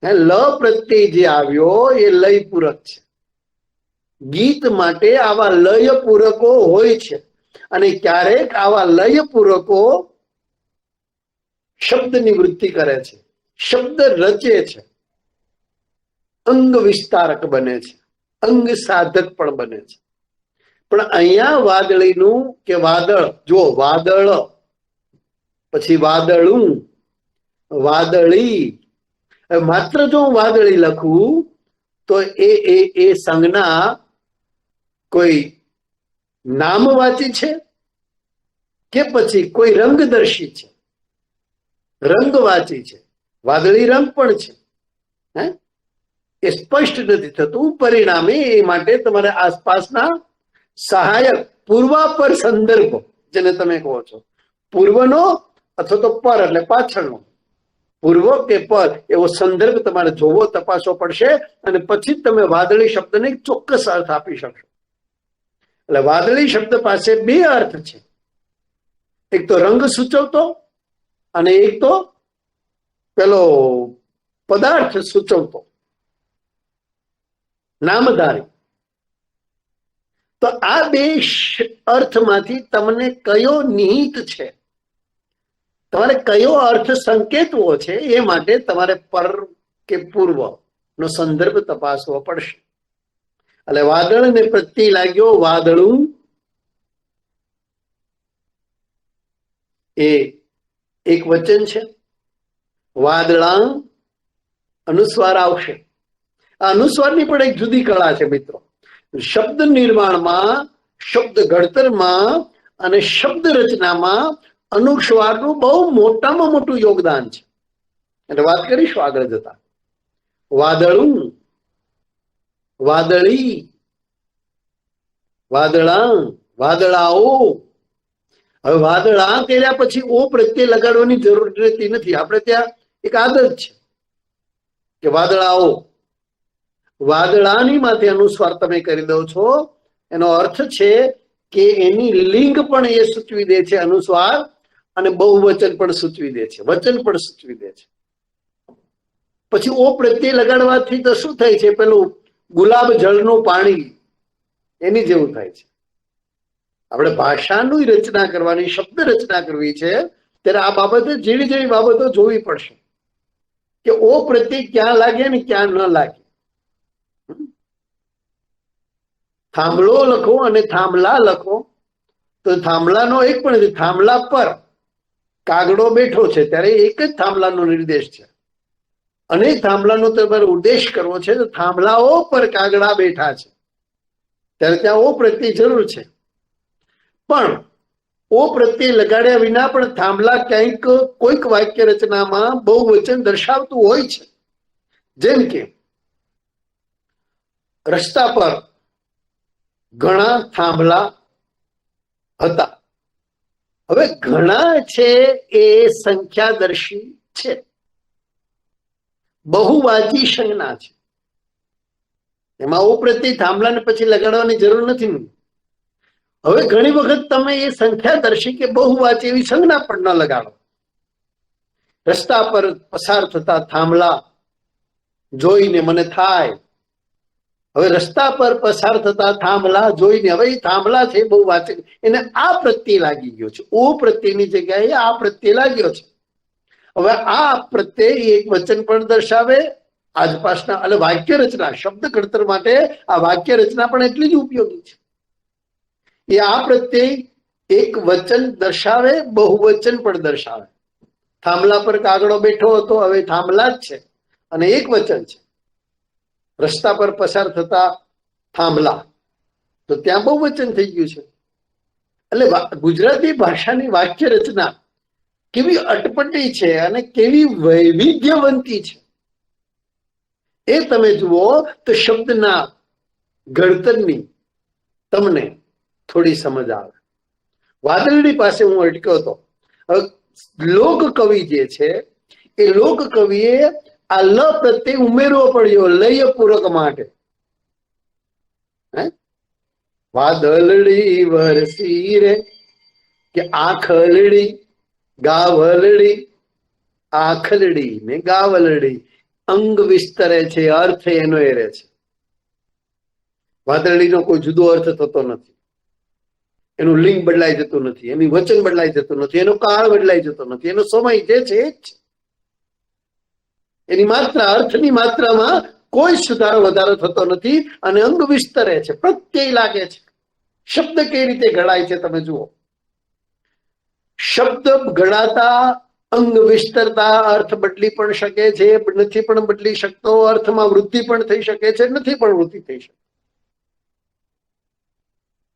લ પ્રત્યય જે આવ્યો એ લય પૂરક છે. ગીત માટે આવા લય પૂરકો હોય છે અને ક્યારેક આવા લય પૂરકો શબ્દની વૃત્તિ કરે છે, શબ્દ રચે છે, અંગ વિસ્તારક બને છે, અંગ સાધક પણ બને છે. પણ અહીંયા વાદળીનું કે વાદળ, જો વાદળ પછી વાદળું, વાદળી, માત્ર જો હું વાદળી લખું તો એ સંજ્ઞા કોઈ નામવાચી છે કે પછી કોઈ રંગદર્શી છે, રંગવાચી છે. વાદળી રંગ પણ છે, એ સ્પષ્ટ નથી થતું. પરિણામે એ માટે તમારે આસપાસના સહાયક પૂર્વાપર સંદર્ભ, જેને તમે કહો છો, પૂર્વનો અથવા તો પર એટલે પાછળનો, પૂર્વ કે પર એવો સંદર્ભ તમારે જોવો, તપાસવો પડશે અને પછી તમે વાદળી શબ્દને ચોક્કસ અર્થ આપી શકશો. એટલે વાદળી શબ્દ પાસે બે અર્થ છે, એક તો રંગ સૂચવતો અને એક તો પેલો પદાર્થ સૂચવતો, નામધારી. તો આ બે અર્થમાંથી તમને કયો નિહિત છે, તમારે કયો અર્થ સંકેતવો છે, એ માટે તમારે પર કે પૂર્વ નો સંદર્ભ તપાસવો પડશે. એટલે વાદળ ને પ્રત્યય લાગ્યો વાદળું, એ એક વચન છે. વાદળા અનુસ્વાર આવશે. આ અનુસ્વારની પણ એક જુદી કળા છે મિત્રો. શબ્દ નિર્માણમાં, શબ્દ ઘડતરમાં અને શબ્દ રચનામાં અનુસ્વારનું બહુ મોટામાં મોટું યોગદાન છે. એટલે વાત કરીશું આગળ જતા. વાદળું, વાદળી, વાદળા, વાદળાઓ. હવે વાદળા કર્યા પછી ઓ પ્રત્યે લગાડવાની જરૂર રહેતી નથી. આપણે ત્યાં એક આદત છે કે વાદળાઓ, વાદળાની માથે અનુસ્વાર તમે કરી દો છો. એનો અર્થ છે કે એની લિંગ પણ એ સૂચવી દે છે અનુસ્વાર, અને બહુવચન પણ સૂચવી દે છે, વચન પણ સૂચવી દે છે. પછી ઓ પ્રત્યય લગાડવાથી તો શું થાય છે, પેલું ગુલાબ જળનું પાણી એની જેવું થાય છે. આપણે ભાષાની રચના કરવાની, શબ્દ રચના કરવી છે ત્યારે આ બાબતે જેવી જેવી બાબતો જોવી પડશે કે ઓ પ્રત્યય ક્યાં લાગે ને ક્યાં ન લાગે. થાંભલો લખો અને થાંભલા લખો તો થાંભલાનો એક પણ, થાંભલા પર કાગડો બેઠો છે ત્યારે એક જ થાંભલાનો નિર્દેશ છે. અનેક થાંભલાનો તમારે ઉદ્દેશ કરવો છે તો થાંભલાઓ પર કાગડા બેઠા છે ત્યારે ત્યાં ઓ પ્રત્યય જરૂર છે. પણ ઓ પ્રત્યય લગાડ્યા વિના પણ થાંભલા ક્યાંક કોઈક વાક્ય રચનામાં બહુવચન દર્શાવતું હોય છે. જેમ કે રસ્તા પર ઘણા થાંભલા હતા. હવે ઘણા છે એ સંખ્યાદર્શી છે, બહુવાચી સંજ્ઞા છે. એમાં ઓ પ્રત્યય થાંભલાને પછી લગાડવાની જરૂર નથી. હવે ઘણી વખત તમે એ સંખ્યાદર્શી કે બહુવાચી એવી સંજ્ઞા પણ ન લગાડો. રસ્તા પર પસાર થતા થાંભલા જોઈને મને થાય. હવે રસ્તા પર પસાર થતા થાંભલા જોઈને, હવે એ થાંભલા છે બહુવાચક, એને આ પ્રત્યય લાગી ગયો છે. ઓ પ્રત્યયની જગ્યાએ આ પ્રત્યય લાગ્યો છે. હવે આ પ્રત્યય એક વચન પણ દર્શાવે આસપાસના, એટલે વાક્ય રચના, શબ્દ ઘડતર માટે આ વાક્ય રચના પણ એટલી જ ઉપયોગી છે. એ આ પ્રત્યય એક વચન દર્શાવે, બહુવચન પણ દર્શાવે. થાંભલા પર કાગડો બેઠો હતો, હવે થાંભલા જ છે અને એક વચન છે. રસ્તા પર પસાર થતા થાંભલા, તો ત્યાં બહુવચન થઈ ગયું છે. એટલે ગુજરાતી ભાષાની વાક્ય રચના કેવી અટપટી છે અને કેવી વૈવિધ્યવંતી છે એ તમે જુઓ તો શબ્દના ઘડતરની તમને થોડી સમજ આવે. વાદળડી પાસે હું અટક્યો હતો. લોક કવિ જે છે એ લોક કવિએ આ લ પ્રત્યે ઉમેરવો પડ્યો લય પૂરક માટે. વાદળડી વરસી રે કે આખલડી ગાવલડી, આખલડી ને ગાવલડી અંગ વિસ્તરે છે, અર્થ એનો એ રહે છે. વાદળડીનો કોઈ જુદો અર્થ થતો નથી, એનું લિંગ બદલાઈ જતું નથી, એની વચન બદલાઈ જતું નથી, એનો કાળ બદલાઈ જતો નથી, એનો સમય જે છે એ જ. એની માત્રા અર્થની માત્રામાં કોઈ સુધારો વધારો થતો નથી અને અંગ વિસ્તરે છે, પ્રત્યય લાગે છે. શબ્દ કઈ રીતે ઘડાય છે તમે જુઓ. શબ્દ ઘડાતા અંગ વિસ્તરતા અર્થ બદલી પણ શકે છે, નથી પણ બદલી શકતો, અર્થમાં વૃદ્ધિ પણ થઈ શકે છે, નથી પણ વૃદ્ધિ થઈ શકે.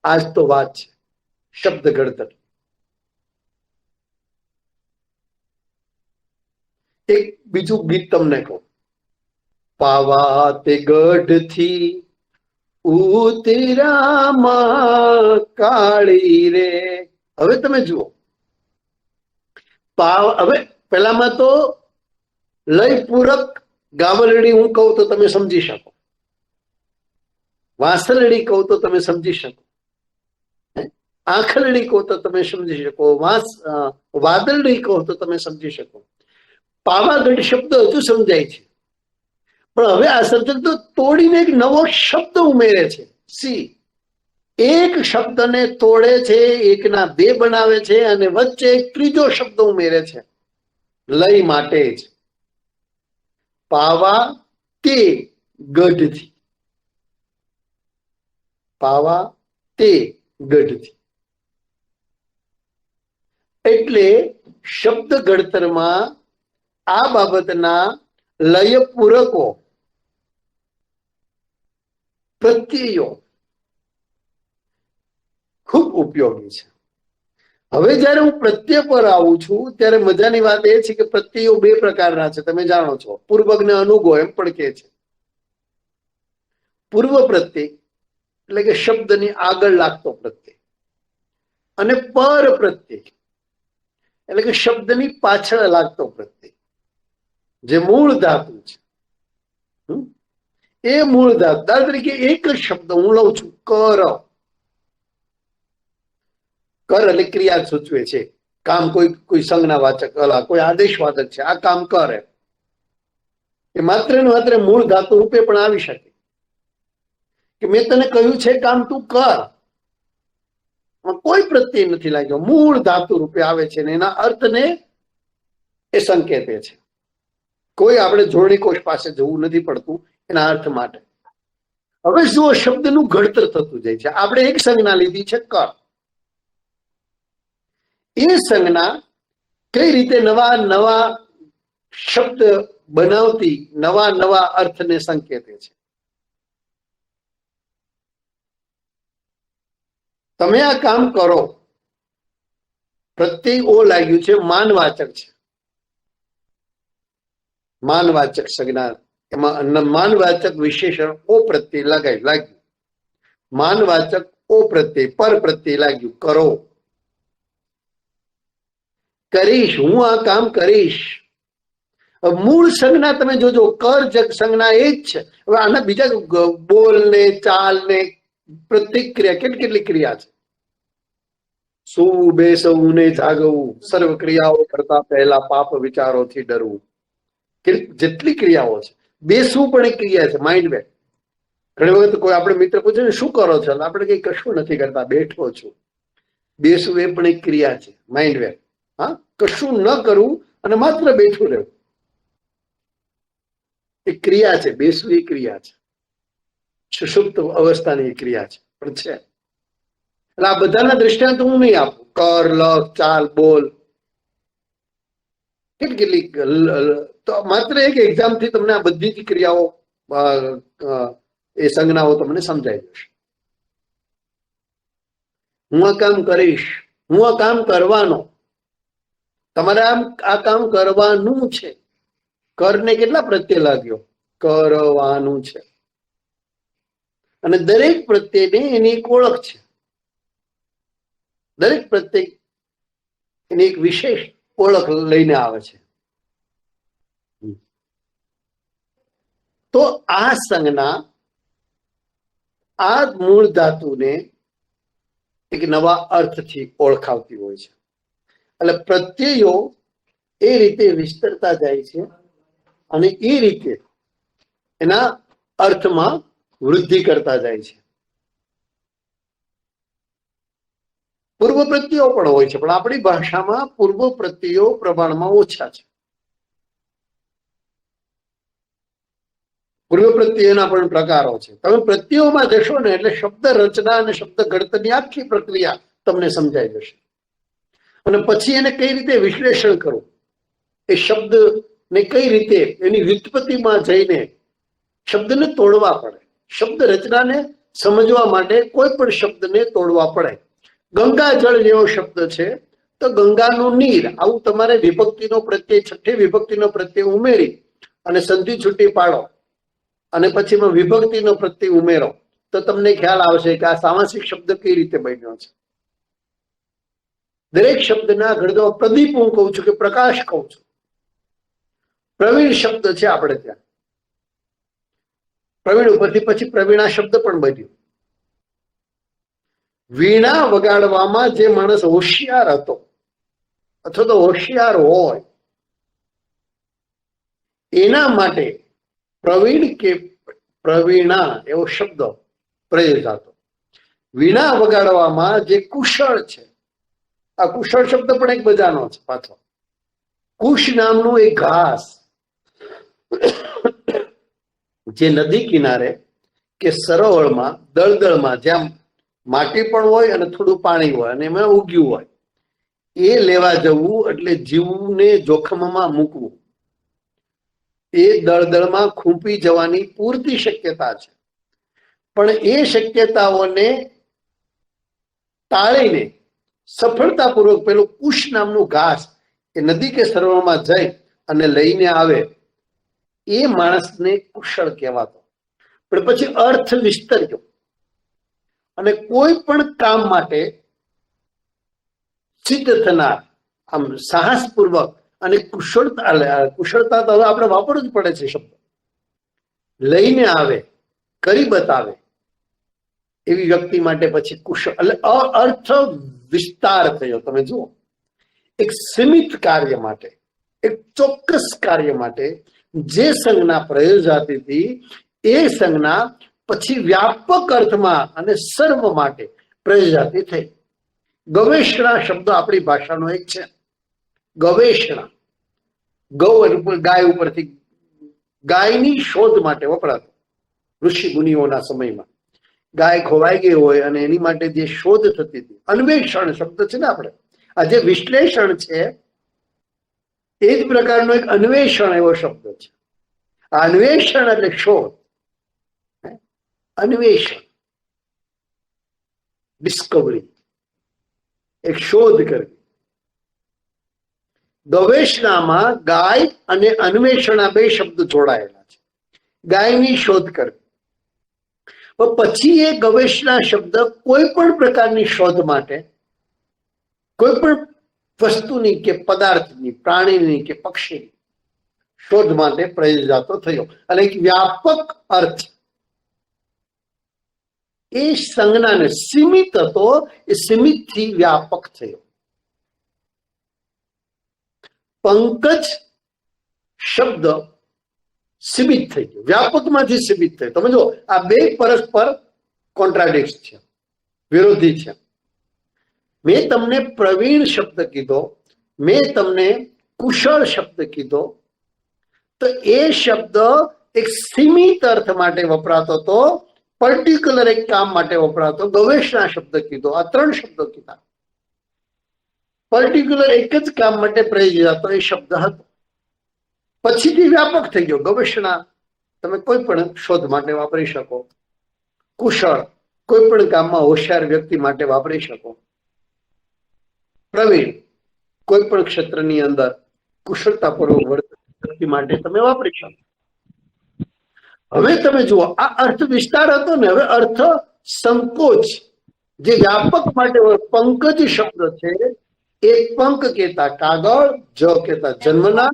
આજ તો વાત છે શબ્દ ઘડતર. એક બીજું ગીત તમને કહું. પાવા તે ગઢથી ઉતરામાં કાળી રે. હવે તમે જુઓ, હવે પેલામાં તો લય પૂરક ગાવલડી હું કહું તો તમે સમજી શકો, વાસલડી કહું તો તમે સમજી શકો, આખલડી કહો તો તમે સમજી શકો, વાદળડી કહો તો તમે સમજી શકો. પાવાગઢ શબ્દ હજુ સમજાય છે, પણ હવે આ સર્જક તો તોડીને એક નવો શબ્દ ઉમેરે છે. સી એક શબ્દને તોડે છે, એકના બે બનાવે છે અને વચ્ચે એક ત્રીજો શબ્દ ઉમેરે છે લય માટે જ. પાવા તે ગઢથી, પાવા તે ગઢથી. એટલે શબ્દ ઘડતરમાં આ બાબતના લય પૂરકો પ્રત્યયો ખૂબ ઉપયોગી છે. હવે જયારે હું પ્રત્યય પર આવું છું ત્યારે મજાની વાત એ છે કે પ્રત્યયો બે પ્રકારના છે, તમે જાણો છો. પૂર્વક ને અનુગો એમ પણ કહે છે. પૂર્વ પ્રત્યય એટલે કે શબ્દની આગળ લાગતો પ્રત્યય, અને પર પ્રત્યય એટલે કે શબ્દની પાછળ લાગતો પ્રત્યય. જે મૂળ ધાતુ છે એ મૂળ ધાતુ. દાખલા તરીકે એક જ શબ્દ હું લઉં છું કર. કર એટલે ક્રિયા સૂચવે છે, કામ. કોઈ સંજ્ઞા વાચક, કોઈ આદેશ વાચક છે, આ કામ કરે. એ માત્ર ને માત્ર મૂળ ધાતુ રૂપે પણ આવી શકે કે મેં તને કહ્યું છે કામ તું કર. કોઈ પ્રત્યય નથી લાગ્યો, મૂળ ધાતુ રૂપે આવે છે ને એના અર્થને એ સંકેતે છે. કોઈ આપણે જોડણી કોષ પાસે જવું નથી પડતું એના અર્થ માટે. હવે જુઓ શબ્દનું ઘડતર થતું જાય છે. આપણે એક સંજ્ઞા લીધી છે કર. એ સંજ્ઞા કઈ રીતે નવા નવા શબ્દ બનાવતી નવા નવા અર્થને સંકેતે છે. તમે આ કામ કરો, પ્રત્યય ઓ લાગ્યું છે, માનવાચક છે, માનવાચક સંજ્ઞા. એમાં માનવાચક વિશેષણ ઓ પ્રત્યય લાગ્યું, માનવાચક ઓ પ્રત્યય પર પ્રત્યય લાગ્યું, કરો. કરીશ, હું આ કામ કરીશ. મૂળ સંજ્ઞા તમે જોજો, કર સંજ્ઞા એ જ છે. હવે આના બીજા બોલ ને ચાલ ને પ્રતિક્રિયા કેટલી ક્રિયા છે. સૂવું, બેસવું ને જાગવું, સર્વ ક્રિયાઓ કરતા પહેલા પાપ વિચારોથી ડરવું. જેટલી ક્રિયાઓ છે. બેસવું પણ એક ક્રિયા છે, માઇન્ડ વેર. ઘણી વખત કોઈ આપણે મિત્ર પૂછે ને શું કરો છો, આપણે કઈ કશું નથી કરતા, બેઠો છું. બેસવું એ પણ એક ક્રિયા છે, માઇન્ડ વેર. હા, કશું ન કરવું અને માત્ર બેઠું રહેવું એ ક્રિયા છે. બેસવું એ ક્રિયા છે, સુષુપ્ત અવસ્થાની ક્રિયા છે, પણ છે. એટલે આ બધાના દ્રષ્ટાંત હું નહીં આપું. કર, લખ, ચાલ, બોલ, કેટલી તો માત્ર એક એક્ઝામ થી તમને આ બધી જ ક્રિયાઓ એ સંજ્ઞાઓ તમને સમજાઈ જશે. હું આ કામ કરીશ, હું આ કામ કરવાનો. તમારે આ કામ કરવાનું છે. કરને કેટલા પ્રત્યય લાગ્યો? કરવાનું છે. અને દરેક પ્રત્યેને એની એક ઓળખ છે. દરેક પ્રત્યે એની એક વિશેષ ઓળખ લઈને આવે છે. તો આ સંજ્ઞા આ મૂળ ધાતુને એક નવા અર્થથી ઓળખાવતી હોય છે. એટલે પ્રત્યયો એ રીતે વિસ્તરતા જાય છે અને એ રીતે એના અર્થમાં વૃદ્ધિ કરતા જાય છે. પૂર્વ પ્રત્યયો પણ હોય છે, પણ આપણી ભાષામાં પૂર્વ પ્રત્યયો પ્રમાણમાં ઓછા છે. પૂર્વ પ્રત્યયોના પણ પ્રકારો છે. તમે પ્રત્યયોમાં જશો ને એટલે શબ્દ રચના અને શબ્દ ઘડતરની આખી પ્રક્રિયા તમને સમજાઈ જશે. અને પછી એને કઈ રીતે વિશ્લેષણ કરવું, એ શબ્દને કઈ રીતે એની વ્યુત્પત્તિમાં જઈને શબ્દને તોડવા પડે. શબ્દ રચનાને સમજવા માટે કોઈ પણ શબ્દને તોડવા પડે. ગંગા જળ જેવો શબ્દ છે તો ગંગાનું નીર, આવું તમારે વિભક્તિનો પ્રત્યય, છઠ્ઠી વિભક્તિનો પ્રત્યય ઉમેરી અને સંધિ છૂટી પાડો અને પછી વિભક્તિનો પ્રત્યય ઉમેરો તો તમને ખ્યાલ આવશે કે આ સામાસિક શબ્દ કઈ રીતે બન્યો છે. દરેક શબ્દના ગળદો પ્રદીપ હું કહું છું કે પ્રકાશ કહું છું. પ્રવીણ શબ્દ છે આપણે ત્યાં, પ્રવીણ ઉપરથી પછી પ્રવીણા શબ્દ પણ બન્યો. વીણા વગાડવામાં જે માણસ હોશિયાર હતો અથવા તો હોશિયાર હોય એના માટે પ્રવીણ કે પ્રવીણા એવો શબ્દ પ્રયોજાતો. વીણા વગાડવામાં જે કુશળ છે, આ કુશળ શબ્દ પણ એક મજાનો છે પાછો. કુશ નામનું એક ઘાસ જે નદી કિનારે કે સરોવરમાં દળદળમાં જ્યાં માટી પણ હોય અને થોડું પાણી હોય અને એમાં ઉગ્યું હોય, એ લેવા જવું એટલે જીવને જોખમમાં મૂકવું. એ દળદળમાં ખૂંપી જવાની પૂરતી શક્યતા છે, પણ એ શક્યતાઓને ટાળીને સફળતાપૂર્વક પેલું કુશ નામનું ઘાસ એ નદી કે સરોવરમાં જઈ અને લઈને આવે એ માણસને કુશળ કહેવાતો. પણ પછી અર્થ વિસ્તર્યો અને કોઈ પણ કામ માટે સિદ્ધ થનાર, આમ સાહસપૂર્વક અને કુશળતા તો હવે આપણે વાપરવું જ પડે છે શબ્દ, લઈને આવે, કરી બતાવે એવી વ્યક્તિ માટે પછી કુશળ, એટલે અર્થ વિસ્તાર થયો. તમે જુઓ, એક સીમિત કાર્ય માટે, એક ચોક્કસ કાર્ય માટે જે સંજ્ઞા પ્રયોજાતી હતી એ સંજ્ઞા પછી વ્યાપક અર્થમાં અને સર્વ માટે પ્રયોજાતી થઈ. ગવેષણા શબ્દ આપણી ભાષાનો એક છે. ગવેષણા, ગૌ ગાય ઉપરથી, ગાયની શોધ માટે વપરાતો. ઋષિ મુનિઓના સમયમાં ગાય ખોવાઈ ગઈ હોય અને એની માટે જે શોધ થતી હતી, અન્વેષણ શબ્દ છે ને આપણે, આ જે વિશ્લેષણ છે એ જ પ્રકારનો એક અન્વેષણ એવો શબ્દ છે. આ અન્વેષણ એટલે શોધ, અન્વેષણ, ડિસ્કવરી, એક શોધ કરવી. ગવેષણામાં ગાય અને અન્વેષણ બે શબ્દ જોડાયેલા છે. ગાયની શોધ કરવી, પછી એ ગવેષણા શબ્દ કોઈ પણ પ્રકારની શોધ માટે, કોઈ પણ વસ્તુની કે પદાર્થની, પ્રાણીની કે પક્ષીની શોધ માટે પ્રયોજાતો થયો. અને એક વ્યાપક અર્થ એ સંજ્ઞાને સીમિત હતો, એ સીમિત થી વ્યાપક થયો. પંકજ શબ્દ સીમિત થઈ ગયો, વ્યાપકમાંથી સીમિત થયો. તમે જો, આ બે પરસ્પર કોન્ટ્રાડિક્ટ છે, વિરોધી છે. મેં તમને પ્રવીણ શબ્દ કીધો, મેં તમને કુશળ શબ્દ કીધો, તો એ શબ્દ એક સીમિત અર્થ માટે વપરાતો હતો, પર્ટિક્યુલર એક કામ માટે વપરાતો. ગવેષણા શબ્દ કીધો, આ ત્રણ શબ્દો કીધા, પર્ટિક્યુલર એક જ કામ માટે પ્રયોજાતો એ શબ્દ હતો. પછીથી વ્યાપક થઈ ગયો. ગવેષણા તમે કોઈ પણ શોધ માટે વાપરી શકો, કુશળ કોઈ પણ કામમાં હોશિયાર વ્યક્તિ માટે વાપરી શકો, પ્રવીણ કોઈ પણ ક્ષેત્રની અંદર કુશળતાપૂર્વક વર્તન વ્યક્તિ માટે તમે વાપરી શકો. હવે તમે જુઓ, આ અર્થ વિસ્તાર હતો ને, હવે અર્થ સંકોચ, જે વ્યાપક માટે પંકજ શબ્દ છે. એક પંક કહેતા કાગળ, જ કહેતા જન્મના.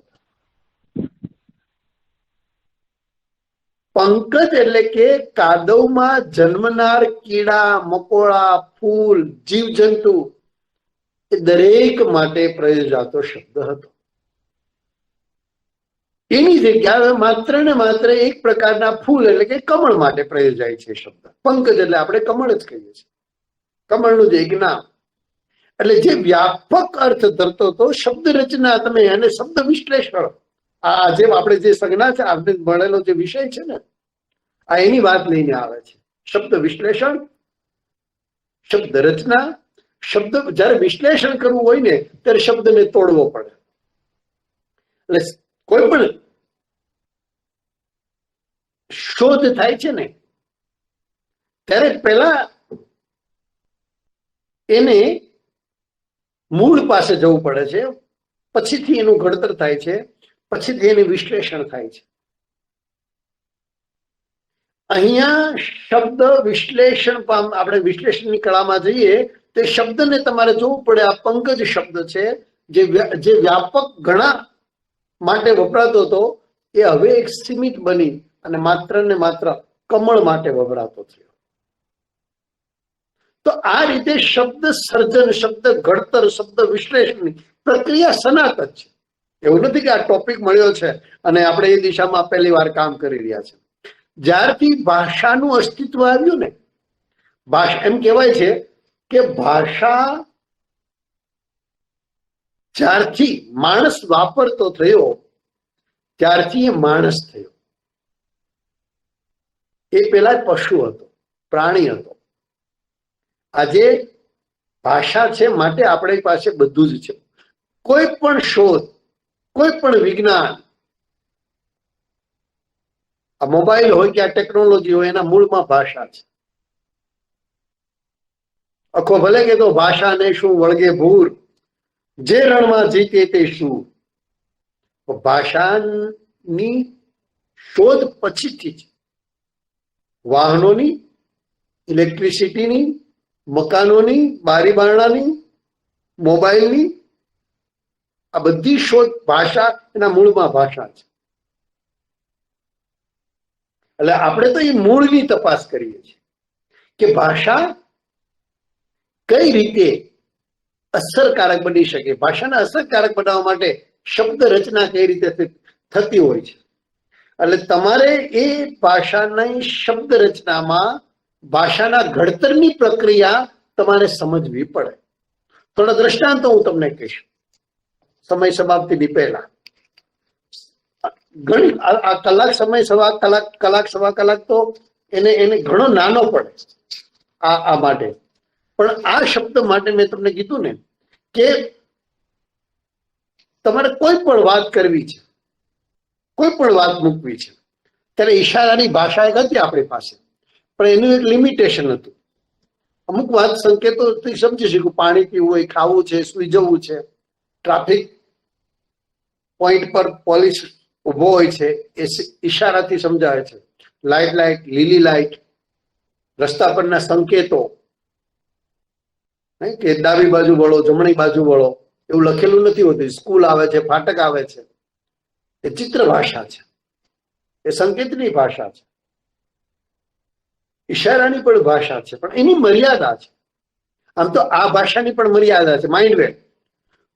પંકજ એટલે કે કાદવમાં જન્મનાર કીડા મકોડા, ફૂલ, જીવજંતુ, એ દરેક માટે પ્રયોજાતો શબ્દ હતો. એની જગ્યાએ માત્ર ને માત્ર એક પ્રકારના ફૂલ એટલે કે કમળ માટે પ્રયોજાય છે શબ્દ. પંકજ એટલે આપણે કમળ જ કહીએ છીએ, કમળનું જે એક નામ. એટલે જે વ્યાપક અર્થ ધરતો હતો શબ્દ રચના, તમે એને શબ્દ વિશ્લેષણ, આ જેમ આપણે જે સંજ્ઞા છે, આપણે ભણેલો જે વિષય છે ને, આ એની વાત લઈને આવે છે. શબ્દ વિશ્લેષણ, શબ્દ રચના. શબ્દ જયારે વિશ્લેષણ કરવું હોય ને ત્યારે શબ્દને તોડવો પડે. એટલે કોઈ પણ શોધ થાય છે ને ત્યારે પહેલા એને મૂળ પાસે જવું પડે છે, પછીથી એનું ઘડતર થાય છે, પછીથી એનું વિશ્લેષણ થાય છે. અહીંયા શબ્દ વિશ્લેષણ આપણે વિશ્લેષણની કળામાં જઈએ તો શબ્દને તમારે જોવું પડે. આ પંકજ શબ્દ છે, જે વ્યાપક ઘણા માટે વપરાતો હતો, એ હવે એક સીમિત બની અને માત્ર ને માત્ર કમળ માટે વપરાતો થયો. તો આ રીતે શબ્દ સર્જન, શબ્દ ઘડતર, શબ્દ વિશ્લેષણની પ્રક્રિયા સનાતન છે. એવું નથી કે આ ટોપિક મળ્યો છે અને આપણે એ દિશામાં પહેલી વાર કામ કરી રહ્યા છે. જ્યારથી ભાષાનું અસ્તિત્વ આવ્યું ને, ભાષા એમ કહેવાય છે કે ભાષા જ્યારથી માણસ વાપરતો થયો ત્યારથી એ માણસ થયો. એ પેલા પશુ હતો, પ્રાણી હતો. આજે ભાષા છે માટે આપણી પાસે બધું જ છે. કોઈ પણ શોધ, કોઈ પણ વિજ્ઞાન, આ મોબાઈલ હોય કે આ ટેકનોલોજી હોય, એના મૂળમાં ભાષા છે. આખો ભલે કે તો ભાષાને શું વળગે ભૂર, જે રણમાં જીતે તે શું. ભાષાની શોધ પછીથી છે. વાહનોની, ઇલેક્ટ્રિસિટીની, મકાનોની, બારી બારણાની, મોબાઈલની, આ બધી શોધ ભાષા, એના મૂળમાં ભાષા છે. એટલે આપણે તો એ મૂળની તપાસ કરીએ છીએ કે ભાષા કઈ રીતે અસરકારક બની શકે. ભાષાને અસરકારક બનાવવા માટે શબ્દ રચના કઈ રીતે થતી હોય છે. એટલે તમારે એ ભાષાની શબ્દ રચનામાં ભાષાના ઘડતરની પ્રક્રિયા તમારે સમજવી પડે. થોડા દ્રષ્ટાંતો હું તમને કહીશ સમય સમાપ્તિની પહેલા. ઘણી આ કલાક સમય સવા કલાક તો એને ઘણો નાનો પડે આ માટે. પણ આ શબ્દ માટે મેં તમને કીધું ને કે તમારે કોઈ પણ વાત કરવી છે, કોઈ પણ વાત મૂકવી છે, ત્યારે ઈશારાની ભાષા એક હતી આપણી પાસે, પણ એનું એક લિમિટેશન હતું. અમુક વાત સંકેતો સમજી શકું, પાણી પીવું હોય, ખાવું છે, સુઈ જવું છે, ટ્રાફિક પોઈન્ટ પર પોલીસ ઉભો હોય છે, એ ઈશારાથી સમજાવે છે. લાઈટ, લીલી લાઈટ, રસ્તા પરના સંકેતો, કે ડાબી બાજુ વળો, જમણી બાજુ વળો, એવું લખેલું નથી હોતું. સ્કૂલ આવે છે, ફાટક આવે છે, એ ચિત્ર ભાષા છે, એ સંકેતની ભાષા છે, ઈશારાની પણ ભાષા છે, પણ એની મર્યાદા છે. આમ તો આ ભાષાની પણ મર્યાદા છે. માઇન્ડ વેલ,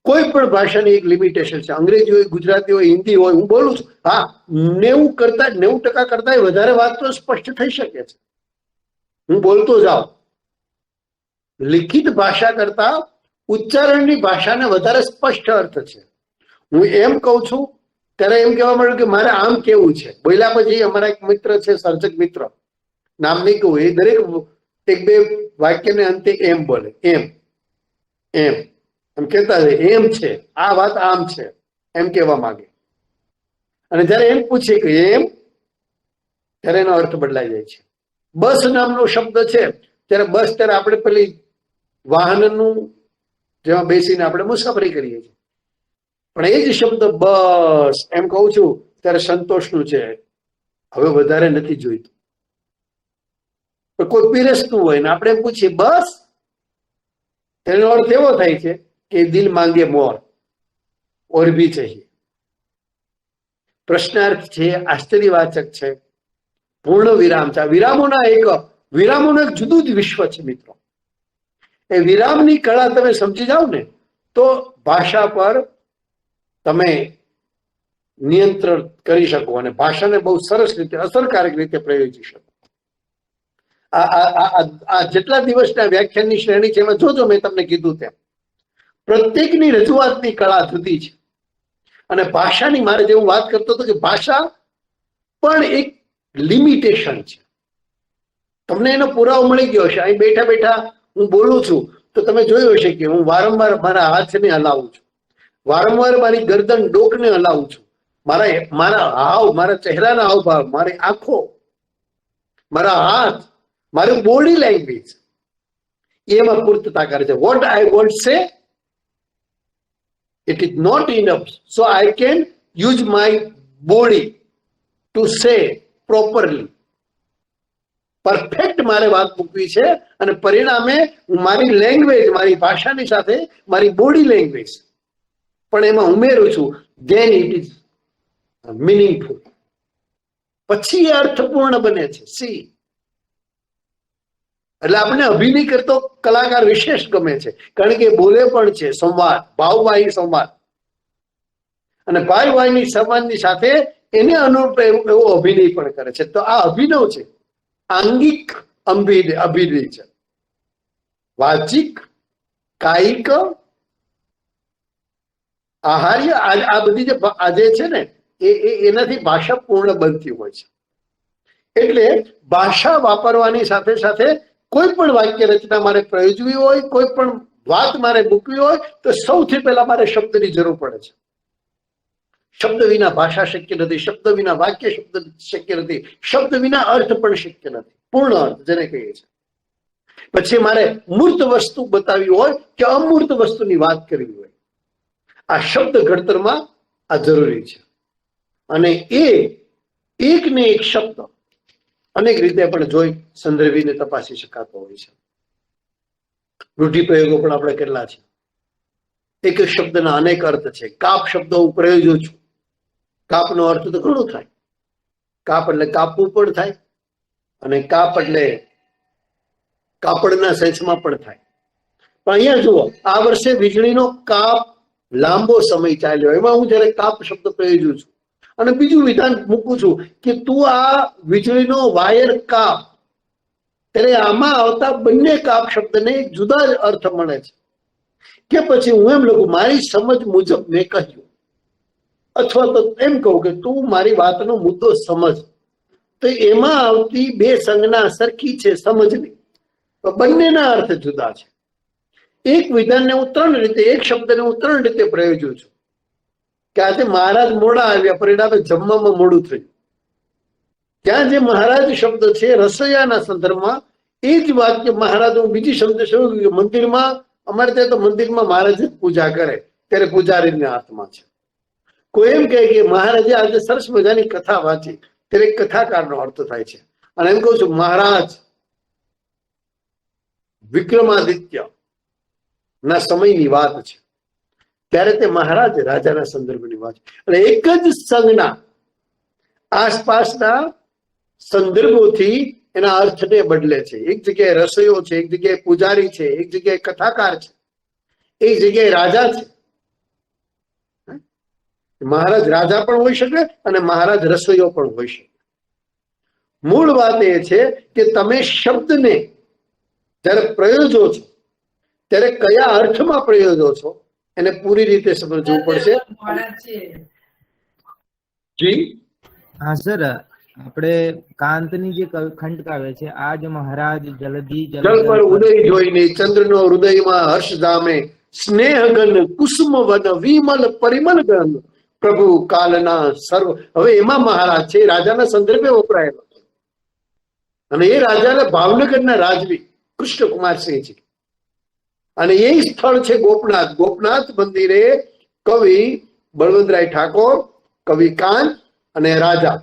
કોઈ પણ ભાષાની એક લિમિટેશન છે. અંગ્રેજી હોય, ગુજરાતી હોય, હિન્દી હોય, હું બોલું છું, હા 90% કરતા વધારે વાત તો સ્પષ્ટ થઈ શકે છે, હું બોલતો જાઉં. લિખિત ભાષા કરતા ઉચ્ચારણની ભાષાને વધારે સ્પષ્ટ અર્થ છે. હું એમ કહું છું ત્યારે એમ કહેવા માંડ્યું કે મારે આમ કેવું છે. બોલ્યા પછી અમારા એક મિત્ર છે, સર્જક મિત્ર, નામ નહીં કહું, એ દરેક એક બે વાક્યને અંતે એમ બોલે, એમ કહેતા એમ છે, આ વાત આમ છે, એમ કહેવા માંગે. અને જયારે એમ પૂછે કે એમ, ત્યારે એનો અર્થ બદલાઈ જાય છે. બસ નામનો શબ્દ છે, ત્યારે બસ, ત્યારે આપણે પેલી વાહનનું જેમાં બેસીને આપણે મુસાફરી કરીએ છીએ, પણ એ જ શબ્દ બસ એમ કહું છું ત્યારે સંતોષનું છે, હવે વધારે નથી જોઈતું. કોઈ પીરસતું હોય ને આપણે પૂછીએ બસ, તેનો અર્થ એવો થાય છે કે દિલ માંગે મોર ઓર ભી ચાહીએ. પ્રશ્નાર્થ છે, આશ્ચર્યવાચક છે, પૂર્ણ વિરામ છે. વિરામોનું એક જુદું જ વિશ્વ છે મિત્રો. એ વિરામની કળા તમે સમજી જાઓ ને તો ભાષા પર તમે નિયંત્રણ કરી શકો અને ભાષાને બહુ સરસ રીતે અસરકારક રીતે પ્રયોજી શકો. આ જેટલા દિવસના વ્યાખ્યાનની શ્રેણી છે એમાં જોજો, મેં તમને કીધું તેમ પ્રત્યેકની રજૂઆતની કળા જુદી છે. અને ભાષાની, મારે જેવું વાત કરતો હતો કે ભાષા પણ એક લિમિટેશન છે. તમને એનો પુરાવો મળી ગયો હશે. અહીં બેઠા બેઠા હું બોલું છું તો તમે જોયું હશે કે હું વારંવાર મારા હાથને હલાવું છું, વારંવાર મારી ગરદન ડોકને હલાવું છું, મારા ચહેરાના હાવભાવ, મારી આંખો, મારા હાથ, મારું બોડી લેંગ્વેજ એમાં પૂર્તતા કરે છે. વોટ આઈ વોન્ટ સે it is not enough, so I can use my body to say properly. Perfect મારે વાત મૂકવી છે અને પરિણામે હું મારી લેંગ્વેજ, મારી ભાષાની સાથે મારી બોડી લેંગ્વેજ પણ એમાં ઉમેરું છું. then it is meaningful. પછી એ અર્થપૂર્ણ બને છે. સી એટલે આપણે અભિનય કરતો કલાકાર વિશેષ ગમે છે કારણ કે બોલે પણ છે સંવાદ, ભાવવાહી સંવાદ, અને ભાવવાહી સંવાદની સાથે એને અનુરૂપ એવો અભિનય પણ કરે છે. તો આ અભિનવ છે, આંગિક અભિનય છે, વાચિક, કાયિક, આહાર્ય. આ બધી જે છે ને એનાથી ભાષા પૂર્ણ બનતી હોય છે. એટલે ભાષા વાપરવાની સાથે સાથે કોઈ પણ વાક્ય રચના મારે પ્રયોજવી હોય, કોઈ પણ વાત મારે મૂકવી હોય તો સૌથી પહેલા મારે શબ્દની જરૂર પડે છે. શબ્દ વિના ભાષા શક્ય નથી, શબ્દ વિના વાક્ય શક્ય નથી, શબ્દ વિના અર્થ પણ શક્ય નથી, પૂર્ણ અર્થ જેને કહીએ છીએ. પછી મારે મૂર્ત વસ્તુ બતાવી હોય કે અમૂર્ત વસ્તુની વાત કરવી હોય, આ શબ્દ ઘડતરમાં આ જરૂરી છે. અને એ એક ને એક શબ્દ અનેક રીતે પણ જોઈ સંદર્ભીને તપાસી શકાતો હોય છે. રૂઢિપ્રયોગો પણ આપણે કેટલા છે. એક એક શબ્દના અનેક અર્થ છે. કાપ શબ્દ હું પ્રયોજું છું. કાપનો અર્થ તો ઘણો થાય. કાપ એટલે કાપવું પણ થાય અને કાપ એટલે કાપડના સેન્સમાં પણ થાય. પણ અહીંયા જુઓ, આ વર્ષે વીજળીનો કાપ લાંબો સમય ચાલ્યો, એમાં હું જયારે કાપ શબ્દ પ્રયોજું છું અને બીજું વિધાન મૂકું છું કે તું આ વીજળીનો વાયર કાપ, ત્યારે આમાં આવતા બંને કાપ શબ્દને જુદા જ અર્થ મળે છે. કે પછી હું એમ લખું મારી સમજ મુજબ મેં કહ્યું, અથવા તો એમ કહું કે તું મારી વાતનો મુદ્દો સમજ, તો એમાં આવતી બે સંજ્ઞા સરખી છે, સમજની, તો બંનેના અર્થ જુદા છે. એક વિધાનને હું ત્રણ રીતે, એક શબ્દને હું ત્રણ રીતે પ્રયોજું છું કે આજે મહારાજ મોડા આવ્યા, પરિણામે જમવામાં મોડું થયું. ત્યાં જે મહારાજ શબ્દ છે રસોઈયાના સંદર્ભમાં, એ જ વાક્ય મહારાજ હું બીજી શબ્દ શરૂ મંદિરમાં, અમારે ત્યાં તો મંદિરમાં મહારાજ જ પૂજા કરે ત્યારે પૂજારીના હાથમાં છે. કોઈ એમ કહે કે મહારાજે આજે સરસ મજાની કથા વાંચી, ત્યારે કથાકારનો અર્થ થાય છે. અને એમ કહું છું મહારાજ વિક્રમાદિત્ય ના સમયની વાત છે, ત્યારે તે મહારાજ રાજાના સંદર્ભની વાત છે. અને એક જ સંજ્ઞા આસપાસના સંદર્ભોથી એના અર્થને બદલે છે. એક જગ્યાએ રસોઈયો છે, એક જગ્યાએ પૂજારી છે, એક જગ્યાએ કથાકાર છે, એક જગ્યાએ રાજા છે. મહારાજ રાજા પણ હોઈ શકે અને મહારાજ રસોઈયો પણ હોઈ શકે. મૂળ વાત એ છે કે તમે શબ્દને જ્યારે પ્રયોજો છો ત્યારે કયા અર્થમાં પ્રયોજો છો એને પૂરી રીતે સમજવું પડશે. જી હા સર, આપણે કાંતની જે ખંડ કાવ્ય છે, આજ મહારાજ જલદી જળ પર ઉદય જોઈને ચંદ્રનો હૃદયમાં હર્ષ જામે, સ્નેહગન કુસુમ વન વિમલ પરિમલ ગન, પ્રભુ કાલના સર્વ. હવે એમાં મહારાજ છે, રાજાના સંદર્ભે વપરાયેલો છે. અને એ રાજાના ભાવનગરના રાજવી કૃષ્ણકુમારસિંહજી, અને એ સ્થળ છે ગોપનાથ. ગોપનાથ મંદિરે કવિ બળવંતરાય ઠાકોર, કવિ કાંત અને રાજા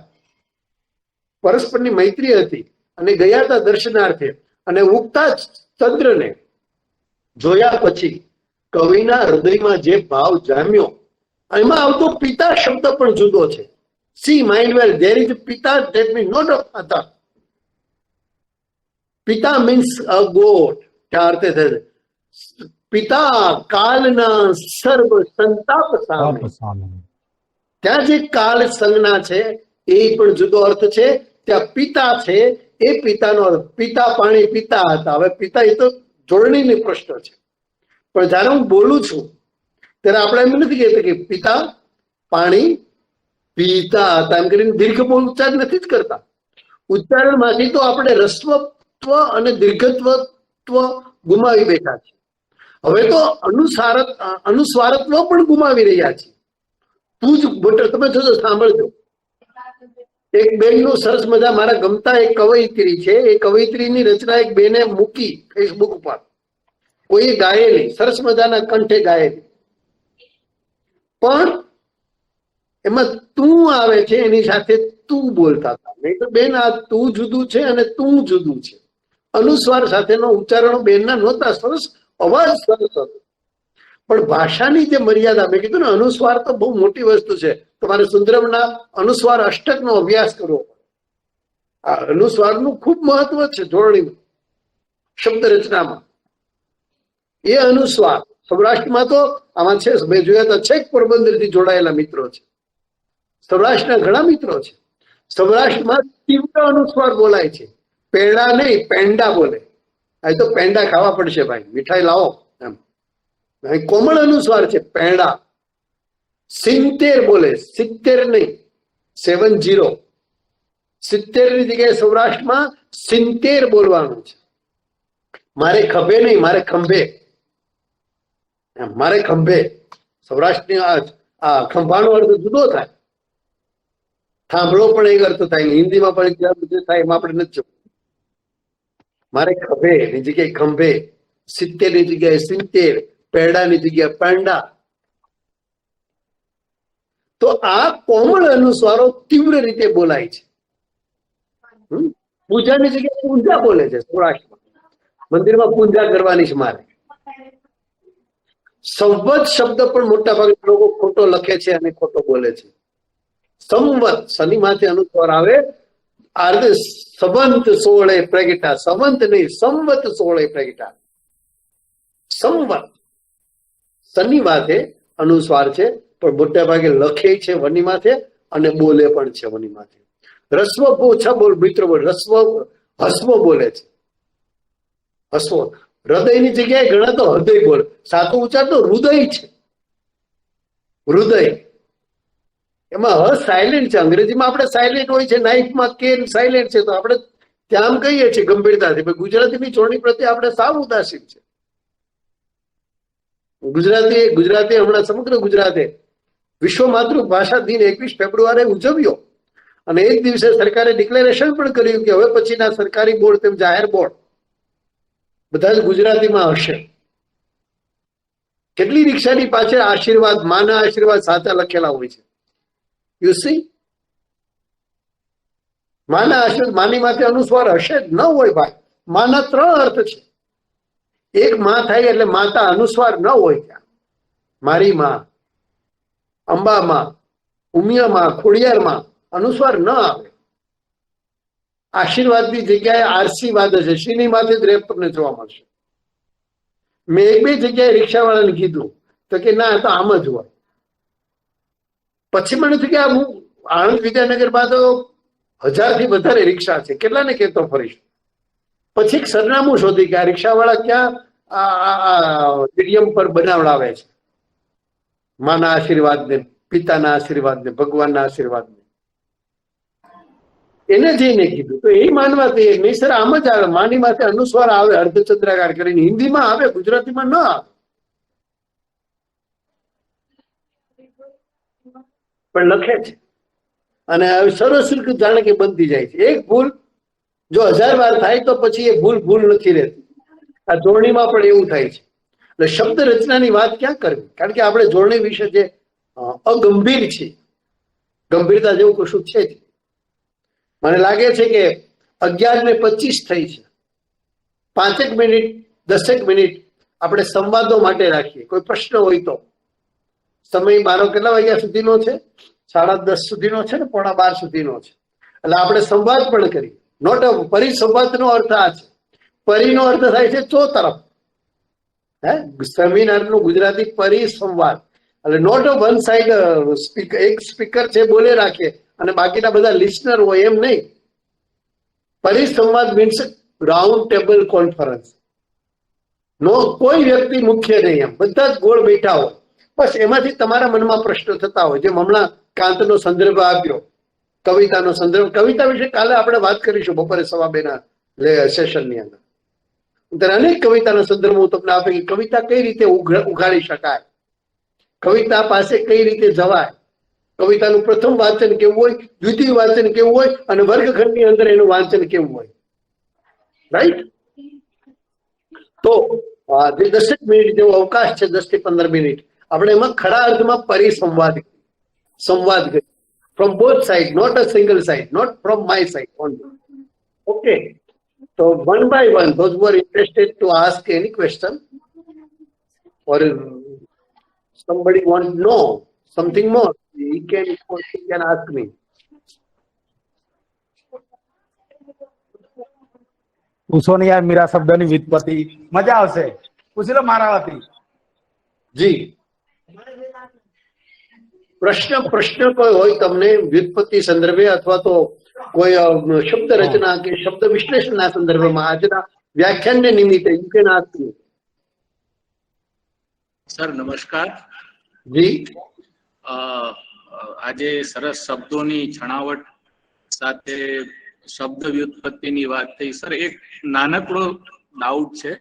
પરસ્પરની મૈત્રી હતી અને ગયા હતા દર્શનાર્થે, અને ઉગતા ચંદ્રને જોયા પછી કવિના હૃદયમાં જે ભાવ જામ્યો, એમાં આવતો પિતા શબ્દ પણ જુદો છે. See mind well, there is pita, that means not a father. Pita means a god. ત્યાં અર્થે થશે પિતા કાલના સર્વ સંતાપ સામે. ત્યાં જે કાલ સંજ્ઞા છે એ પણ જુદો અર્થ છે. ત્યાં પિતા છે એ પિતાનો અર્થ, પિતા પાણી પિતા હતા. હવે પિતા એ તો જોડણીનો પ્રશ્ન છે, પણ જયારે હું બોલું છું ત્યારે આપણે એમ નથી કહેતા કે પિતા પાણી પીતા હતા એમ કરીને દીર્ઘ બોલ ઉચ્ચાર નથી જ કરતા. ઉચ્ચારણમાંથી તો આપણે રસ્વત્વ અને દીર્ઘત્વ ગુમાવી બેઠા છે. હવે તો અનુસ્વારત્વ પણ ગુમાવી રહ્યા છે. તું જ બોટર, તમે જોજો, સાંભળજો. એક બેનનું સરસ મજા, મારા ગમતા એક કવયિત્રી છે, એ કવયિત્રીની રચના એક બેને મૂકી ફેસબુક ઉપર. કોઈ ગાયેલી, સરસ મજાના કંઠે ગાયેલી, પણ એમાં તું આવે છે, એની સાથે તું બોલતા હતા. નહીં તો બેન આ તું જુદું છે અને તું જુદું છે. અનુસ્વાર સાથેનો ઉચ્ચારણો બેનના નહોતા. સરસ અવાજ સરસ હતો, પણ ભાષાની જે મર્યાદા, મેં કીધું ને અનુસ્વાર તો બહુ મોટી વસ્તુ છે. તમારે સુંદરમના અનુસ્વાર અષ્ટકનો અભ્યાસ કરવો. આ અનુસ્વારનું ખૂબ મહત્વ છે જોડણી શબ્દ રચનામાં. એ અનુસ્વાર સૌરાષ્ટ્રમાં તો આમાં છે, મેં જોયા તો છેક પોરબંદરથી જોડાયેલા મિત્રો છે, સૌરાષ્ટ્રના ઘણા મિત્રો છે. સૌરાષ્ટ્રમાં તીવ્ર અનુસ્વાર બોલાય છે. પેડા નહીં, પેંડા બોલે. આ તો પેંડા ખાવા પડશે ભાઈ, મીઠાઈ લાવો એમ. કોમળ અનુસ્વાર છે પેંડા. 70 બોલે, 70 નહીં, 70. 70 ની જગ્યાએ સૌરાષ્ટ્રમાં 70 બોલવાનું છે. મારે ખભે નહીં, મારે ખંભે. મારે ખંભે. સૌરાષ્ટ્રની આ ખંભાનો અર્થ જુદો થાય. થાંભળો પણ એક અર્થ થાય, હિન્દીમાં પણ એક અર્થ થાય, એમાં આપણે નથી જોવું. મારે ખભે ની જગ્યાએ ખંભે, 70 ની જગ્યાએ 70, પેડાની જગ્યાએ પેંડા. તો આ કોમળ અનુસ્વારો તીવ્ર રીતે બોલાય છે. પૂજાની જગ્યાએ પૂંજા બોલે છે સૌરાષ્ટ્રમાં. મંદિરમાં પૂંજા કરવાની છે મારે. સંવત શબ્દ પણ મોટા ભાગે લોકો ખોટો લખે છે અને ખોટો બોલે છે. સંવત, શનિ માથે અનુસ્વાર આવે. સંવંત 16 પ્રગટા, સંવંત નહીં, સંવત 16 પ્રગટા. સંવત શનિ માથે અનુસ્વાર છે, પણ મોટા ભાગે લખે છે વની માથે અને બોલે પણ છે વની માથે. રસ્વ ઓછા બોલ મિત્રો, રસ્વ હસ્વ બોલે છે. હસ્વ હૃદયની જગ્યાએ ઘણા તો હૃદય બોલે. સાચો ઉચ્ચાર તો હૃદય છે. હૃદય એમાં હ સાયલેન્ટ છે. અંગ્રેજીમાં આપણે સાયલેન્ટ હોય છે, નાઇફમાં કે સાયલેન્ટ છે, તો આપણે ત્યાં આમ કહીએ છીએ ગંભીરતાથી. ગુજરાતીની જોડણી પ્રત્યે આપણે સાવ ઉદાસીન છે. ગુજરાતી હમણાં સમગ્ર ગુજરાતે વિશ્વ માતૃભાષા દિન 21 ફેબ્રુઆરી ઉજવ્યો, અને એક દિવસે સરકારે ડિક્લેરેશન પણ કર્યું કે હવે પછીના સરકારી બોર્ડ તેમ જાહેર બોર્ડ બધા જ ગુજરાતીમાં હશે. કેટલી રિક્ષાની પાછળ આશીર્વાદ, માના આશીર્વાદ સાચા લખેલા હોય છે. યુ સી, માના આશીર્વાદ, માની માથે અનુસ્વાર હશે જ ન હોય ભાઈ. માના 3 અર્થ છે. એક માં થાય એટલે માતા, અનુસ્વાર ન હોય ત્યાં. મારી માં, અંબા માં, ઉમિયા માં, ખોડિયાર માં અનુસ્વાર ન આવે. આશીર્વાદની જગ્યાએ આશીર્વાદ હશે. શ્રીની માથે જ રેપ તમને જોવા મળશે. મેં 1-2 જગ્યાએ રિક્ષાવાળાને કીધું તો કે ના, તો આમ જ હોય. પછી મને થયું કે હું આણંદ વિદ્યાનગરમાં તો 1000 થી વધારે રિક્ષા છે, કેટલાને કહેતો ફરીશ. પછી એક સરનામું શોધી કે આ રિક્ષાવાળા ક્યાં મીડિયમ પર બનાવડાવે છે માના આશીર્વાદ ને, પિતાના આશીર્વાદ ને, ભગવાનના આશીર્વાદ ને. એને જઈને કીધું તો એ માનવા તૈયાર નહીં. સર આમ જ આવે, માની માથે અનુસ્વાર આવે અર્ધચંદ્રાકાર કરીને. હિન્દીમાં આવે, ગુજરાતીમાં ન આવે. પણ લખે છે અને સરસ રીતે જાણે કે બનતી જાય છે. એક ભૂલ જો 1000 વાર થાય તો પછી એ ભૂલ નથી રહેતી. આ જોડણીમાં પણ એવું થાય છે. એટલે શબ્દ રચનાની વાત ક્યાં કરવી, કારણ કે આપણે જોડણી વિશે જે અગંભીર છે, ગંભીરતા જેવું કશું છે જ. મને લાગે છે કે 11:25 થઈ છે. 5 મિનિટ 10 મિનિટ આપણે સંવાદો માટે રાખીએ. કોઈ પ્રશ્ન હોય તો. સમય મારો કેટલા વાગ્યા સુધીનો છે? 10:30 સુધીનો છે ને 11:15 સુધીનો છે. એટલે આપણે સંવાદ પણ કરીએ. નોટ પરિસંવાદનો અર્થ આ છે. પરિનો અર્થ થાય છે ચોતરફ. સેમિનારનું ગુજરાતી પરિસંવાદ. એટલે નોટ વન સાઈડ સ્પીકર, એક સ્પીકર છે બોલે રાખે અને બાકીના બધા લિસનર હોય એમ નહીં. પરિસંવાદ મીન્સ રાઉન્ડ ટેબલ કોન્ફરન્સ. નો કોઈ વ્યક્તિ મુખ્ય નહીં, એમ બધા જ ગોળ બેઠા હોય. બસ એમાંથી તમારા મનમાં પ્રશ્ન થતા હોય. જેમ હમણાં કાંતનો સંદર્ભ આપ્યો, કવિતાનો સંદર્ભ. કવિતા વિશે કાલે આપણે વાત કરીશું બપોરે 2:30 સેશનની અંદર. ત્યારે અનેક કવિતાનો સંદર્ભ હું તમને આપે કે કવિતા કઈ રીતે ઉઘાડી શકાય, કવિતા પાસે કઈ રીતે જવાય, કવિતાનું પ્રથમ વાંચન કેવું હોય, દ્વિતીય વાંચન કેવું હોય અને વર્ગખંડની અંદર એનું વાંચન કેવું હોય. રાઈટ? તો જે 10 મિનિટ જેવો અવકાશ છે, 10 થી 15 મિનિટ, આપણે એમાં ખરા અર્થમાં સંવાદ કરીએ. From both side, not a single side, not from my side only. Okay, so one by one, those who are interested to ask any question or somebody want to know something more, he can ask me. પૂછો ને યાર, મીરા શબ્દની વ્યુત્પત્તિ મજા આવશે. પૂછી લો મારાવતી જી. પ્રશ્ન કોઈ હોય તમને વ્યુત્પત્તિ સંદર્ભે અથવા તો કોઈ શબ્દ રચના કે શબ્દ વિશ્લેષણના સંદર્ભમાં આજના વ્યાખ્યાનને નિમિત્તે, you can ask me. Sir નમસ્કાર. જી. આજે સરસ શબ્દોની છણાવટ સાથે શબ્દ વ્યુત્પત્તિની વાત થઈ. સર એક નાનકડો ડાઉટ છે.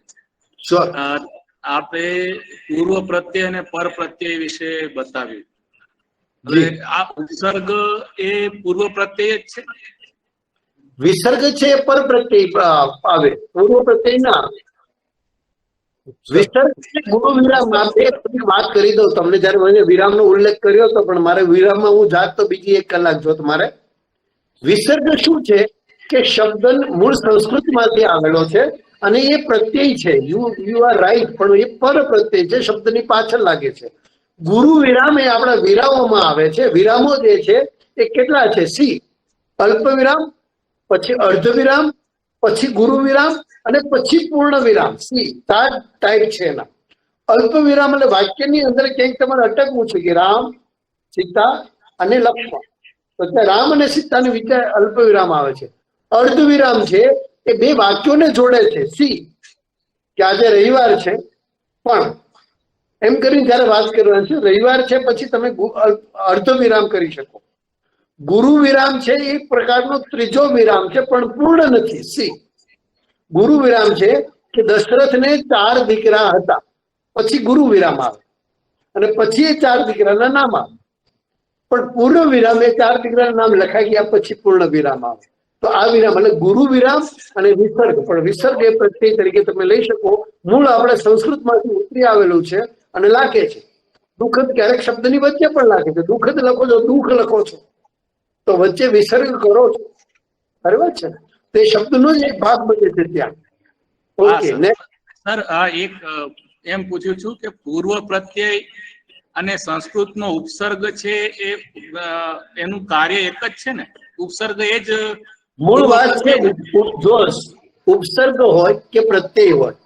આપણે પૂર્વ પ્રત્યય અને પર પ્રત્યય વિશે બતાવ્યું. આ વિસર્ગ એ પૂર્વ પ્રત્યય જ છે? વિસર્ગ છે એ પર પ્રત્યય આવે, પૂર્વ પ્રત્યય ના. વિસર્ગ ગુરુ વિરામ. વાત કરી દઉં તમને, જયારે મને વિરામનો ઉલ્લેખ કર્યો હતો, પણ મારે વિરામમાં હું જાત તો બીજી 1 કલાક જો તમારે. વિસર્ગ શું છે કે શબ્દ મૂળ સંસ્કૃતમાંથી આવેલો છે અને એ પ્રત્યય છે. યુ આર રાઈટ, પણ એ પર પ્રત્યય છે, શબ્દની પાછળ લાગે છે. ગુરુ વિરામ એ આપણા વિરામોમાં આવે છે. વિરામો જે છે એ કેટલા છે? સી, અલ્પ વિરામ, પછી અર્ધ વિરામ, પછી ગુરુ વિરામ અને પછી પૂર્ણ વિરામ. સી 4 ટાઈપ છે એના. અલ્પ વિરામ એટલે વાક્યની અંદર ક્યાંક તમારે અટકવું છે કે રામ, સીતા અને લક્ષ્મણ. તો ત્યાં રામ અને સીતાને વિચાર અલ્પ વિરામ આવે છે. અર્ધ વિરામ છે એ 2 વાક્યોને જોડે છે. સી કે આજે રવિવાર છે પણ એમ કરીને જયારે વાત કરવાની છે, રવિવાર છે પછી તમે અર્ધ વિરામ કરી શકો. ગુરુ વિરામ છે એ એક પ્રકારનો ત્રીજો વિરામ છે પણ પૂર્ણ નથી. સી ગુરુ વિરામ છે કે દશરથને 4 દીકરા હતા, પછી ગુરુ વિરામ આવે અને પછી એ 4 દીકરાના નામ આવે. પણ પૂર્ણ વિરામ એ 4 દીકરાના નામ લખાઈ ગયા પછી પૂર્ણ વિરામ આવે. તો આ વિરામ એટલે ગુરુ વિરામ અને વિસર્ગ. પણ વિસર્ગ એ પ્રત્યય તરીકે તમે લઈ શકો. મૂળ આપણે સંસ્કૃતમાંથી ઉતરી આવેલું છે અને લાગે છે. દુઃખદ ક્યારેક શબ્દની વચ્ચે પણ લાગે છે. દુઃખદ લખો છો, દુઃખ લખો છો તો વચ્ચે વિસર્ગ કરો છો. બરાબર છે ને? તે શબ્દનો જ એક ભાગ બને છે ત્યાં. ઓકે. સર આ એક એમ પૂછ્યું છું કે પૂર્વ પ્રત્યય અને સંસ્કૃતનો ઉપસર્ગ છે એ એનું કાર્ય એક જ છે ને? ઉપસર્ગ એ જ મૂળ વાત છે. જો ઉપસર્ગ હોય કે પ્રત્યય હોય,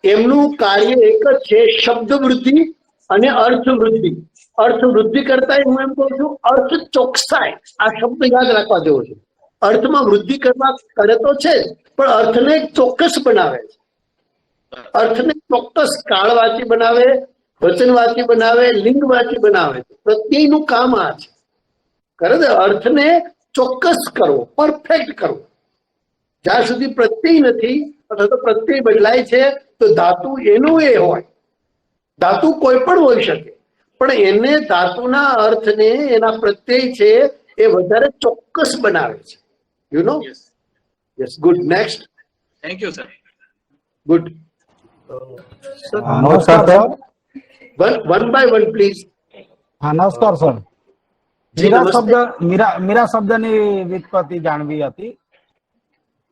એમનું કાર્ય એક જ છે, શબ્દ વૃદ્ધિ અને અર્થ વૃદ્ધિ. અર્થ વૃદ્ધિ કરતા હું એમ કહું છું અર્થ ચોકસાઈ. આ શબ્દ યાદ રાખવા જેવો છે. અર્થમાં વૃદ્ધિ કરવા કરે તો છે પણ અર્થને ચોક્કસ બનાવે છે. અર્થને ચોક્કસ કાળવાચી બનાવે, વચનવાચી બનાવે, લિંગવાચી બનાવે છે. પ્રત્યયનું કામ આ છે. કરે અર્થને ચોક્કસ કરવો, પરફેક્ટ કરવો. જ્યાં સુધી પ્રત્યય નથી અથવા તો પ્રત્યય બદલાય છે તો ધાતુ એનું એ હોય. ધાતુ કોઈ પણ હોઈ શકે પણ એને ધાતુના અર્થને એના પ્રત્યય છે એ વધારે ચોક્કસ બનાવે છે. You know? Yes. Good. Next. Thank you sir. Good. નમસ્કાર sir. One by one please. હા નમસ્કાર સર. જી મીરા નમસ્તે. શબ્દ મીરા શબ્દની વ્યુત્પત્તિ જાણવી હતી.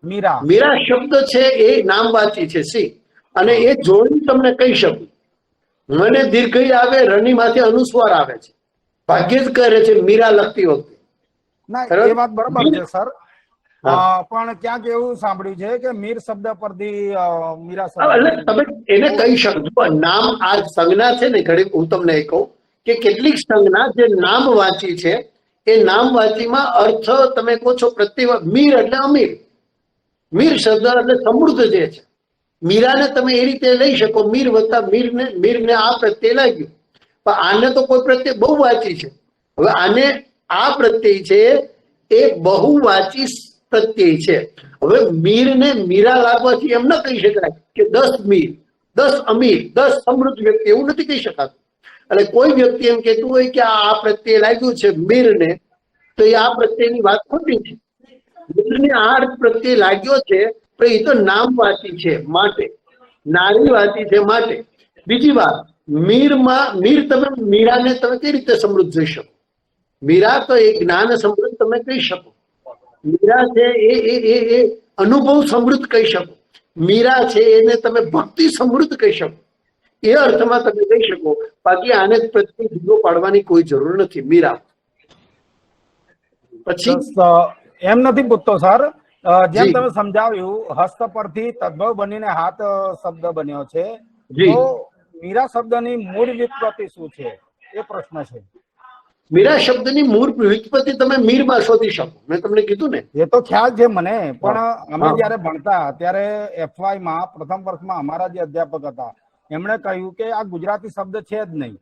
મીરા મીરા શબ્દ છે એ નામવાચી છે સી, અને એ જોડી તમને કહી શકું. મને દીર્ઘઈ આવે, રની માથે અનુસ્વાર આવે છે, ભાગ્યે જ કરે છે મીરા લખતી વખતે. ના બરાબર. એ વાત બરાબર છે સર, હા. પણ ક્યાંક એવું સાંભળ્યું છે કે મીર શબ્દ પરથી મીરા એટલે શબ્દ તમે એને કહી શકો. નામ આ સંજ્ઞા છે ને, ઘડી હું તમને એ કહું કે કેટલીક સંજ્ઞા જે નામવાચી છે એ નામવાચીમાં અર્થ તમે કહો છો પ્રત્યય. મીર એટલે અમીર, મીર શબ્દ એટલે સમૃદ્ધ જે છે. મીરાને તમે એ રીતે લઈ શકો, મીર વત્તા મીરને આ પ્રત્યય લાગ્યું, પણ આને તો કોઈ પ્રત્યય બહુવાચી છે. હવે આને આ પ્રત્યય છે એ બહુવાચી પ્રત્યય છે. હવે મીરને મીરા લાગવાથી એમ ન કહી શકાય કે 10 મીર, 10 અમીર, 10 સમૃદ્ધ વ્યક્તિ, એવું નથી કહી શકાતું. એટલે કોઈ વ્યક્તિ એમ કહેતું હોય કે આ પ્રત્યય લાગ્યું છે મીરને, તો એ આ પ્રત્યયની વાત ખોટી છે. મીરને આ પ્રત્યય લાગ્યો છે પણ એ તો નામવાચી છે માટે, નારીવાચી છે માટે. બીજી વાત, મીર તમે મીરાને તમે કઈ રીતે સમૃદ્ધ જોઈ શકો? મીરા તો એ જ્ઞાન સમૃદ્ધ તમે કહી શકો. મીરા છે એ અનુભવ સમૃદ્ધ કહી શકો. મીરા છે એને તમે ભક્તિ સમૃદ્ધ કહી શકો. એ અર્થમાં તમે કહી શકો. બાકી આને પ્રત્યે જુદો પાડવાની કોઈ જરૂર નથી. મીરા પછી એમ નથી પૂછતો સર, જેમ જી. તમે સમજાવ્યું હસ્ત પરથી તદ્ભવ બનીને હાથ શબ્દ બન્યો છે, જી. તો મીરા શબ્દની મૂળ વ્યુત્પત્તિ શું છે એ પ્રશ્ન છે. મીરા શબ્દની મૂળ વ્યુત્પત્તિ તમે મીરમાં શોધી શકો. મેં તમને કીધું ને. એ તો ખ્યાલ છે મને, પણ અમે હા. જયારે ભણતા ત્યારે FY માં પ્રથમ વર્ષમાં અમારા જે અધ્યાપક હતા એમણે કહ્યું કે આ ગુજરાતી શબ્દ છે જ નહીં,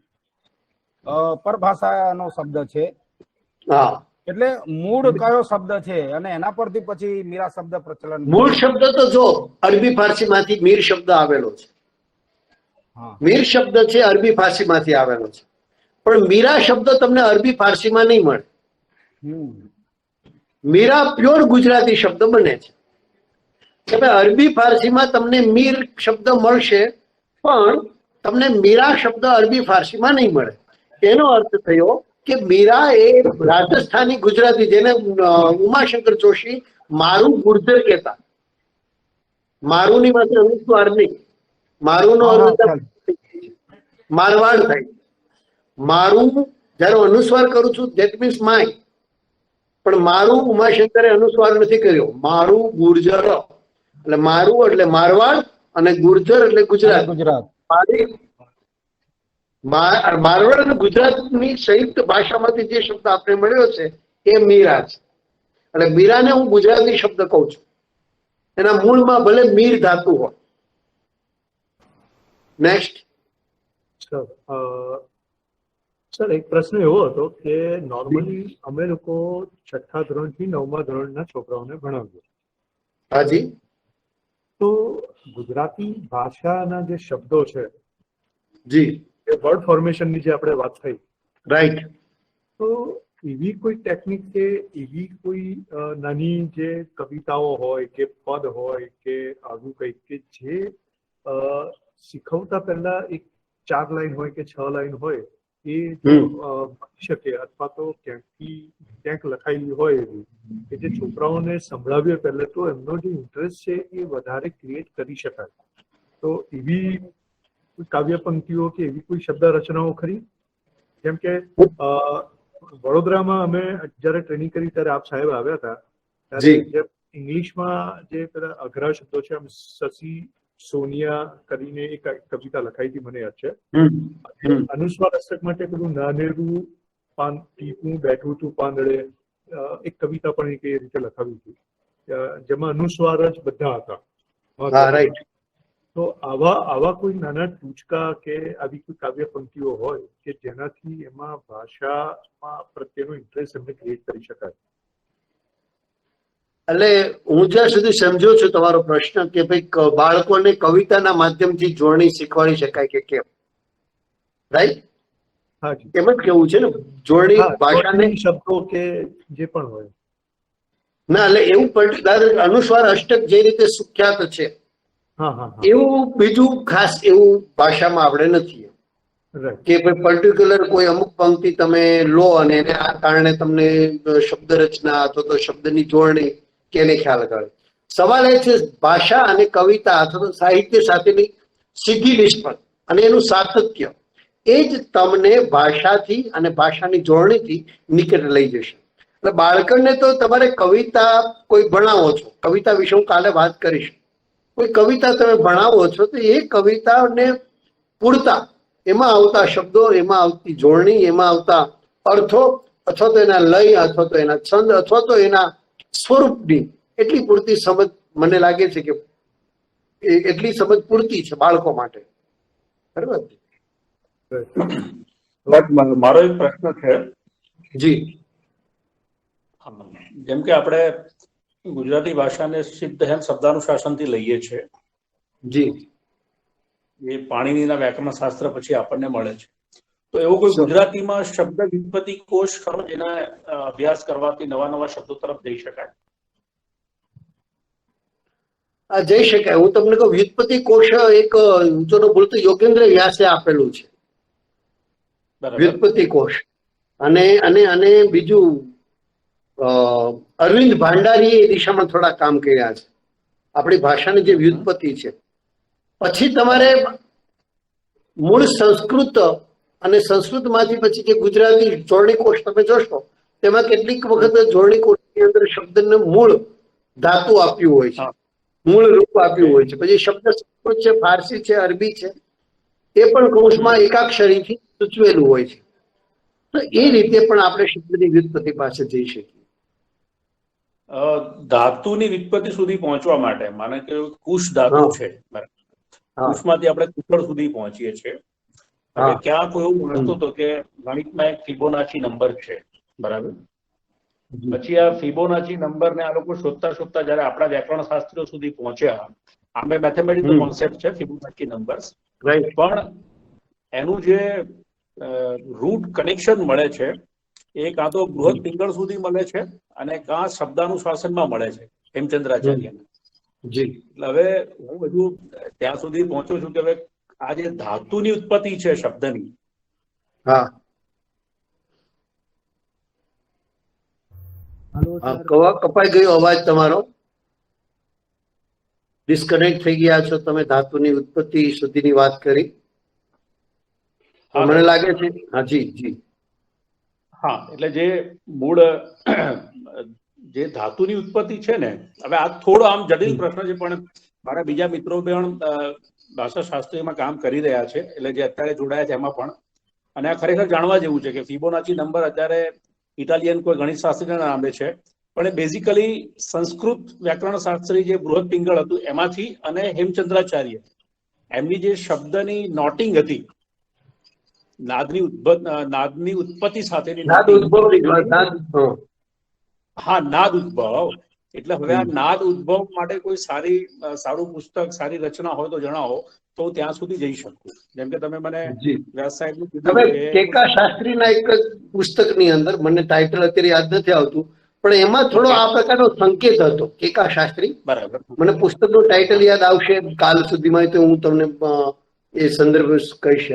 પરભાષાનો શબ્દ છે. હા, એટલે મૂળ કયો શબ્દ છે અને એના પરથી પછી મીરા શબ્દ પ્રચલન. મૂળ શબ્દ તો જો અરબી ફારસીમાંથી મીર શબ્દ આવેલો છે. હા. મીર શબ્દ છે અરબી ફારસીમાંથી આવેલો છે, પણ મીરા શબ્દ તમને અરબી ફારસીમાં નહીં મળે. હમ. મીરા પ્યોર ગુજરાતી શબ્દ બને છે. તમે અરબી ફારસીમાં તમને મીર શબ્દ મળશે, પણ તમને મીરા શબ્દ અરબી ફારસીમાં નહીં મળે. એનો અર્થ થયો કે મીરા એ રાજસ્થાની ગુજરાતી, જેને ઉમાશંકર જોશી મારું ગુર્જર કહેતા. મારુંની માથે અનુસ્વાર નહીં, મારુંનો અર્થ મારવાડ થાય. મારું જયારે અનુસ્વાર કરું છું ધેટ મીન્સ માય, પણ મારું ઉમાશંકરે અનુસ્વાર નથી કર્યો. મારું ગુર્જર એટલે મારું એટલે મારવાડ અને ગુર્જર એટલે ગુજરાત. ગુજરાત. મારવાડ અને ગુજરાતની સંયુક્ત ભાષામાંથી જે શબ્દ આપણે મળ્યો છે એ મીરા છે. એટલે મીરાને હું ગુજરાતી શબ્દ કહું છું. એના મૂળમાં ભલે મીર ધાતુ હોય. નેક્સ્ટ. સર એક પ્રશ્ન એવો હતો કે નોર્મલી અમે લોકો 6થા ધોરણથી 9મા ધોરણના છોકરાઓને ભણાવીએ. હાજી. તો ગુજરાતી ભાષાના જે શબ્દો છે, જી. એ વર્ડ ફોર્મેશનની જે આપણે વાત થઈ, રાઈટ. તો એવી કોઈ ટેકનિક કે એવી કોઈ નાની જે કવિતાઓ હોય કે પદ હોય કે આવું કંઈક કે જે શીખવતા પહેલા એક 4 લાઈન હોય કે 6 લાઈન હોય એ બની શકે, અથવા તો ક્યાંક લખાયેલી હોય એવી કે જે છોકરાઓને સંભળાવીએ પહેલે તો એમનો જે ઇન્ટરેસ્ટ છે એ વધારે ક્રિએટ કરી શકાય. તો એવી કાવ્ય પંક્તિઓ કે એવી કોઈ શબ્દ રચનાઓ ખરી? જેમ કે વડોદરામાં અમે જયારે ટ્રેનિંગ કરી ત્યારે આપ સાહેબ આવ્યા હતા ત્યારે ઇંગ્લિશમાં જે પેલા અઘરા શબ્દો છે, આમ શશી સોનિયા કરીને એક કવિતા લખાઈ હતી, મને યાદ છે. અનુસ્વાર અષ્ટક માટે પેલું નાનેરું પાન ટીપું બેઠું તું પાંદડે એક કવિતા પણ એક એ રીતે લખાવી હતી, જેમાં અનુસ્વાર જ બધા હતા. રાઈટ. તો આવા કોઈ નાના ટૂચકા કે આવી કોઈ કાવ્ય પંક્તિઓ હોય કે જેનાથી એમાં ભાષામાં પ્રત્યેનો ઇન્ટરેસ્ટ એમને ક્રિએટ કરી શકાય. એટલે હું જ્યાં સુધી સમજ્યો છું તમારો પ્રશ્ન કે ભાઈ બાળકોને કવિતાના માધ્યમથી જોડણી શીખવાડી શકાય કે કેમ, રાઈટ? હાજી, એમ જ કેવું છે ને, જોડણી ભાષાને શબ્દો કે જે પણ હોય. ના, એટલે એવું પર્ટિક્યુલર અનુસ્વાર અષ્ટક જે રીતે સુખ્યાત છે એવું બીજું ખાસ એવું ભાષામાં આપણે નથી. રાઈટ. કે ભાઈ પર્ટિક્યુલર કોઈ અમુક પંક્તિ તમે લો અને એને આ કારણે તમને શબ્દ રચના અથવા તો શબ્દની જોડણી કેને ખ્યાલ કરે. સવાલ એ છે ભાષા અને કવિતા અથવા તો સાહિત્ય સાથેની સીધી નિસ્બત અને એનું સાતત્ય એ જ તમને ભાષાથી અને ભાષાની જોડણીથી નિકટ લઈ જશે. એટલે બાળકને તો તમારે કવિતા કોઈ ભણાવો છો, કવિતા વિશે હું કાલે વાત કરીશ, કોઈ કવિતા તમે ભણાવો છો તો એ કવિતાને પૂરતા એમાં આવતા શબ્દો, એમાં આવતી જોડણી, એમાં આવતા અર્થો અથવા તો એના લય અથવા તો એના છંદ અથવા તો એના સ્વરૂપની એટલી પૂરતી સમજ મને લાગે છે કે એટલી સમજ પૂરતી છે બાળકો માટે. બરાબર મારો એક પ્રશ્ન છે. જી. જેમ કે આપણે ગુજરાતી ભાષાને સિદ્ધ હેમ શબ્દાનુશાસનથી લઈએ છીએ. જી. એ પાણીનીના વ્યાકરણ શાસ્ત્ર પછી આપણને મળે છે. તો એવો કોઈ ગુજરાતીમાં શબ્દ વ્યુત્પત્તિ કોશ ખરો જેના અભ્યાસ કરવાથી નવા નવા શબ્દો તરફ જઈ શકાય? જઈ શકાય. હું તમને કહું, વ્યુત્પત્તિ કોશ એક ઊંચો ન બોલતો યોગેન્દ્ર વ્યાસે આપેલું છે, વ્યુત્પત્તિ કોશ. અને અને અને બીજું અરવિંદ ભાંડારીએ એ દિશામાં થોડા કામ કર્યા છે, આપણી ભાષાની જે વ્યુત્પત્તિ છે. પછી તમારે મૂળ સંસ્કૃત અને સંસ્કૃતમાંથી પછી જે ગુજરાતી જોડણી કોષ તમે જોશો તેમાં કેટલીક વખત જોડણી કોષની અંદર શબ્દને મૂળ ધાતુ આપ્યું હોય છે, મૂળ રૂપ આપ્યું હોય છે. પછી શબ્દ સંસ્કૃત છે, ફારસી છે, અરબી છે, એ પણ કૌંસમાં એકાક્ષરીથી સૂચવેલું હોય છે. તો એ રીતે પણ આપણે શબ્દની વ્યુત્પત્તિ પાસે જઈ શકીએ. ધાતુની વ્યુત્પત્તિ સુધી પહોંચવા માટે માને કે કુશ ધાતુ છે, કુશમાંથી આપણે કુશળ સુધી પહોંચીએ છીએ. હવે ક્યાંક એવું મળતું હતું કે ગણિતમાં એક ફિબોનાચી નંબર છે, બરાબર? પછી આ ફિબોનાચી નંબરને આ લોકો શોધતા શોધતા જયારે આપણા વ્યાકરણ શાસ્ત્રીઓ સુધી પહોંચ્યા, આમે મેથેમેટિકલ કોન્સેપ્ટ છે ફિબોનાચી નંબર્સ, પણ એનું જે રૂટ કનેક્શન મળે છે એ કાં તો બૃહદ પિંગળ સુધી મળે છે અને કાં શબ્દાનુશાસનમાં મળે છે હેમચંદ્રાચાર્યને. એટલે હવે હું બધું ત્યાં સુધી પહોંચ્યો છું કે હવે આ જે ધાતુની ઉત્પત્તિ છે શબ્દની, કપાઈ ગયો અવાજ તમારો, ડિસ્કનેક્ટ થઈ ગયા છો તમે. ધાતુની ઉત્પત્તિ સુધીની વાત કરી, મને લાગે છે. હા જી જી. હા, એટલે જે મૂળ જે ધાતુની ઉત્પત્તિ છે ને, હવે આ થોડો આમ જટિલ પ્રશ્ન છે, પણ મારા બીજા મિત્રો પણ ભાષાશાસ્ત્રીમાં કામ કરી રહ્યા છે, એટલે જે અત્યારે જોડાયા છે એમાં પણ. અને આ ખરેખર જાણવા જેવું છે કે ફિબોનાચી નંબર અત્યારે ઇટાલિયન કોઈ ગણિત શાસ્ત્રીના નામે છે, પણ એ બેઝિકલી સંસ્કૃત વ્યાકરણ શાસ્ત્રી જે બૃહદ પિંગળ હતું એમાંથી અને હેમચંદ્રાચાર્ય એમની જે શબ્દની નોટિંગ હતી, નાદની ઉત્પત્તિ સાથેની, હા, નાદ ઉદ્ભવ. એટલે હવે આ નાદ ઉદ્ભવ માટે કોઈ સારું પુસ્તક, સારી રચના હોય તો જણાવો, તો ત્યાં સુધી જઈ શકું. જેમ કે તમે મને વ્યાસ સાહેબનું કીધું કે કેકા શાસ્ત્રીના એક પુસ્તકની અંદર, મને ટાઇટલ અત્યારે યાદ નથી આવતું, પણ એમાં થોડો આ પ્રકારનો સંકેત હતો, કેકા શાસ્ત્રી. બરાબર. મને પુસ્તકનું ટાઇટલ યાદ આવશે કાલ સુધીમાં, તો હું તમને એ સંદર્ભ કહીશ.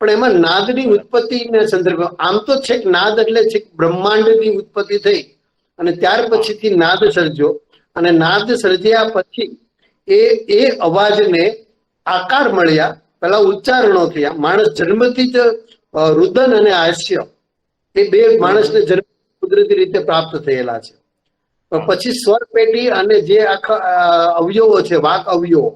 પણ એમાં નાદની ઉત્પત્તિના સંદર્ભ, આમ તો છેક નાદ એટલે છેક બ્રહ્માંડની ઉત્પત્તિ થઈ અને ત્યાર પછીથી નાદ સર્જ્યો, અને નાદ સર્જ્યા પછી એ અવાજને આકાર મળ્યા, પેલા ઉચ્ચારણો થયા. માણસ જન્મથી જ રુદન અને હાસ્ય એ બે માણસને જન્મ કુદરતી રીતે પ્રાપ્ત થયેલા છે. પછી સ્વર પેટી અને જે આખા અવયવો છે, વાક અવયવો,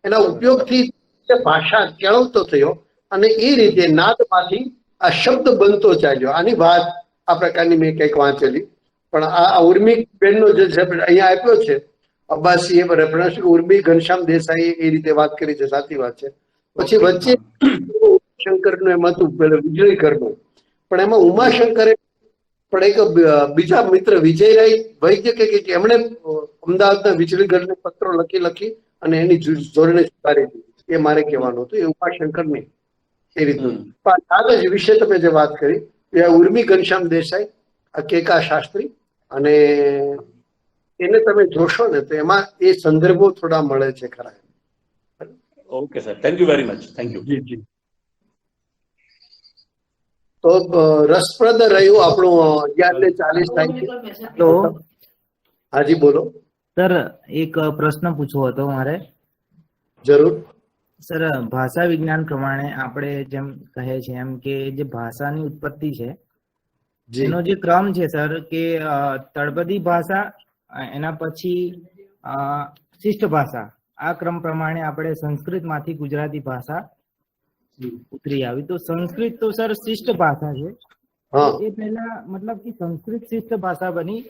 એના ઉપયોગથી ભાષા કેળવતો થયો અને એ રીતે નાદમાંથી આ શબ્દ બનતો ચાલ્યો. આની વાત આ પ્રકારની મેં કંઈક વાંચેલી, પણ આ ઉર્મી બેનનો જે અહીંયા આપ્યો છે અબ્બાસીએ રેફરન્સ, ઉર્મી ઘનશ્યામ દેસાઈએ એ રીતે વાત કરી છે, સાચી વાત છે. પછી વચ્ચે શંકરનું એમ હતું વીજળીકરનું, પણ એમાં ઉમાશંકરે પણ એક બીજા મિત્ર વિજયરાય વૈદ્ય કે એમણે અમદાવાદના વીજળીઘરને પત્રો લખી અને એની જોડણી સુધારી હતી, એ મારે કહેવાનું હતું. એ ઉમાશંકરની એ રીતનું. પણ વિશે તમે જે વાત કરી એ ઉર્મી ઘનશ્યામ દેસાઈ, કેકા શાસ્ત્રી, અને એને તમે જોશો ને તો એમાં એ સંદર્ભો થોડા મળે છે ખરા. Okay sir, thank you very much. Thank you. જી જી. તો રસપ્રદ રહ્યું આપણું 11:40 થાય છે. તો હાજી બોલો સર, એક પ્રશ્ન પૂછવો હતો મારે. જરૂર. સર, ભાષા વિજ્ઞાન પ્રમાણે આપણે જેમ કહે છે એમ કે જે ભાષાની ઉત્પત્તિ છે એનો જે ક્રમ છે સર, કે તળપદી ભાષા, એના પછી શિષ્ટ ભાષા, આ ક્રમ પ્રમાણે આપણે સંસ્કૃત માંથી ગુજરાતી ભાષા ઉતરી આવી. તો સંસ્કૃત તો સર શિષ્ટ ભાષા છે, એ પહેલા મતલબ કે સંસ્કૃત શિષ્ટ ભાષા બની,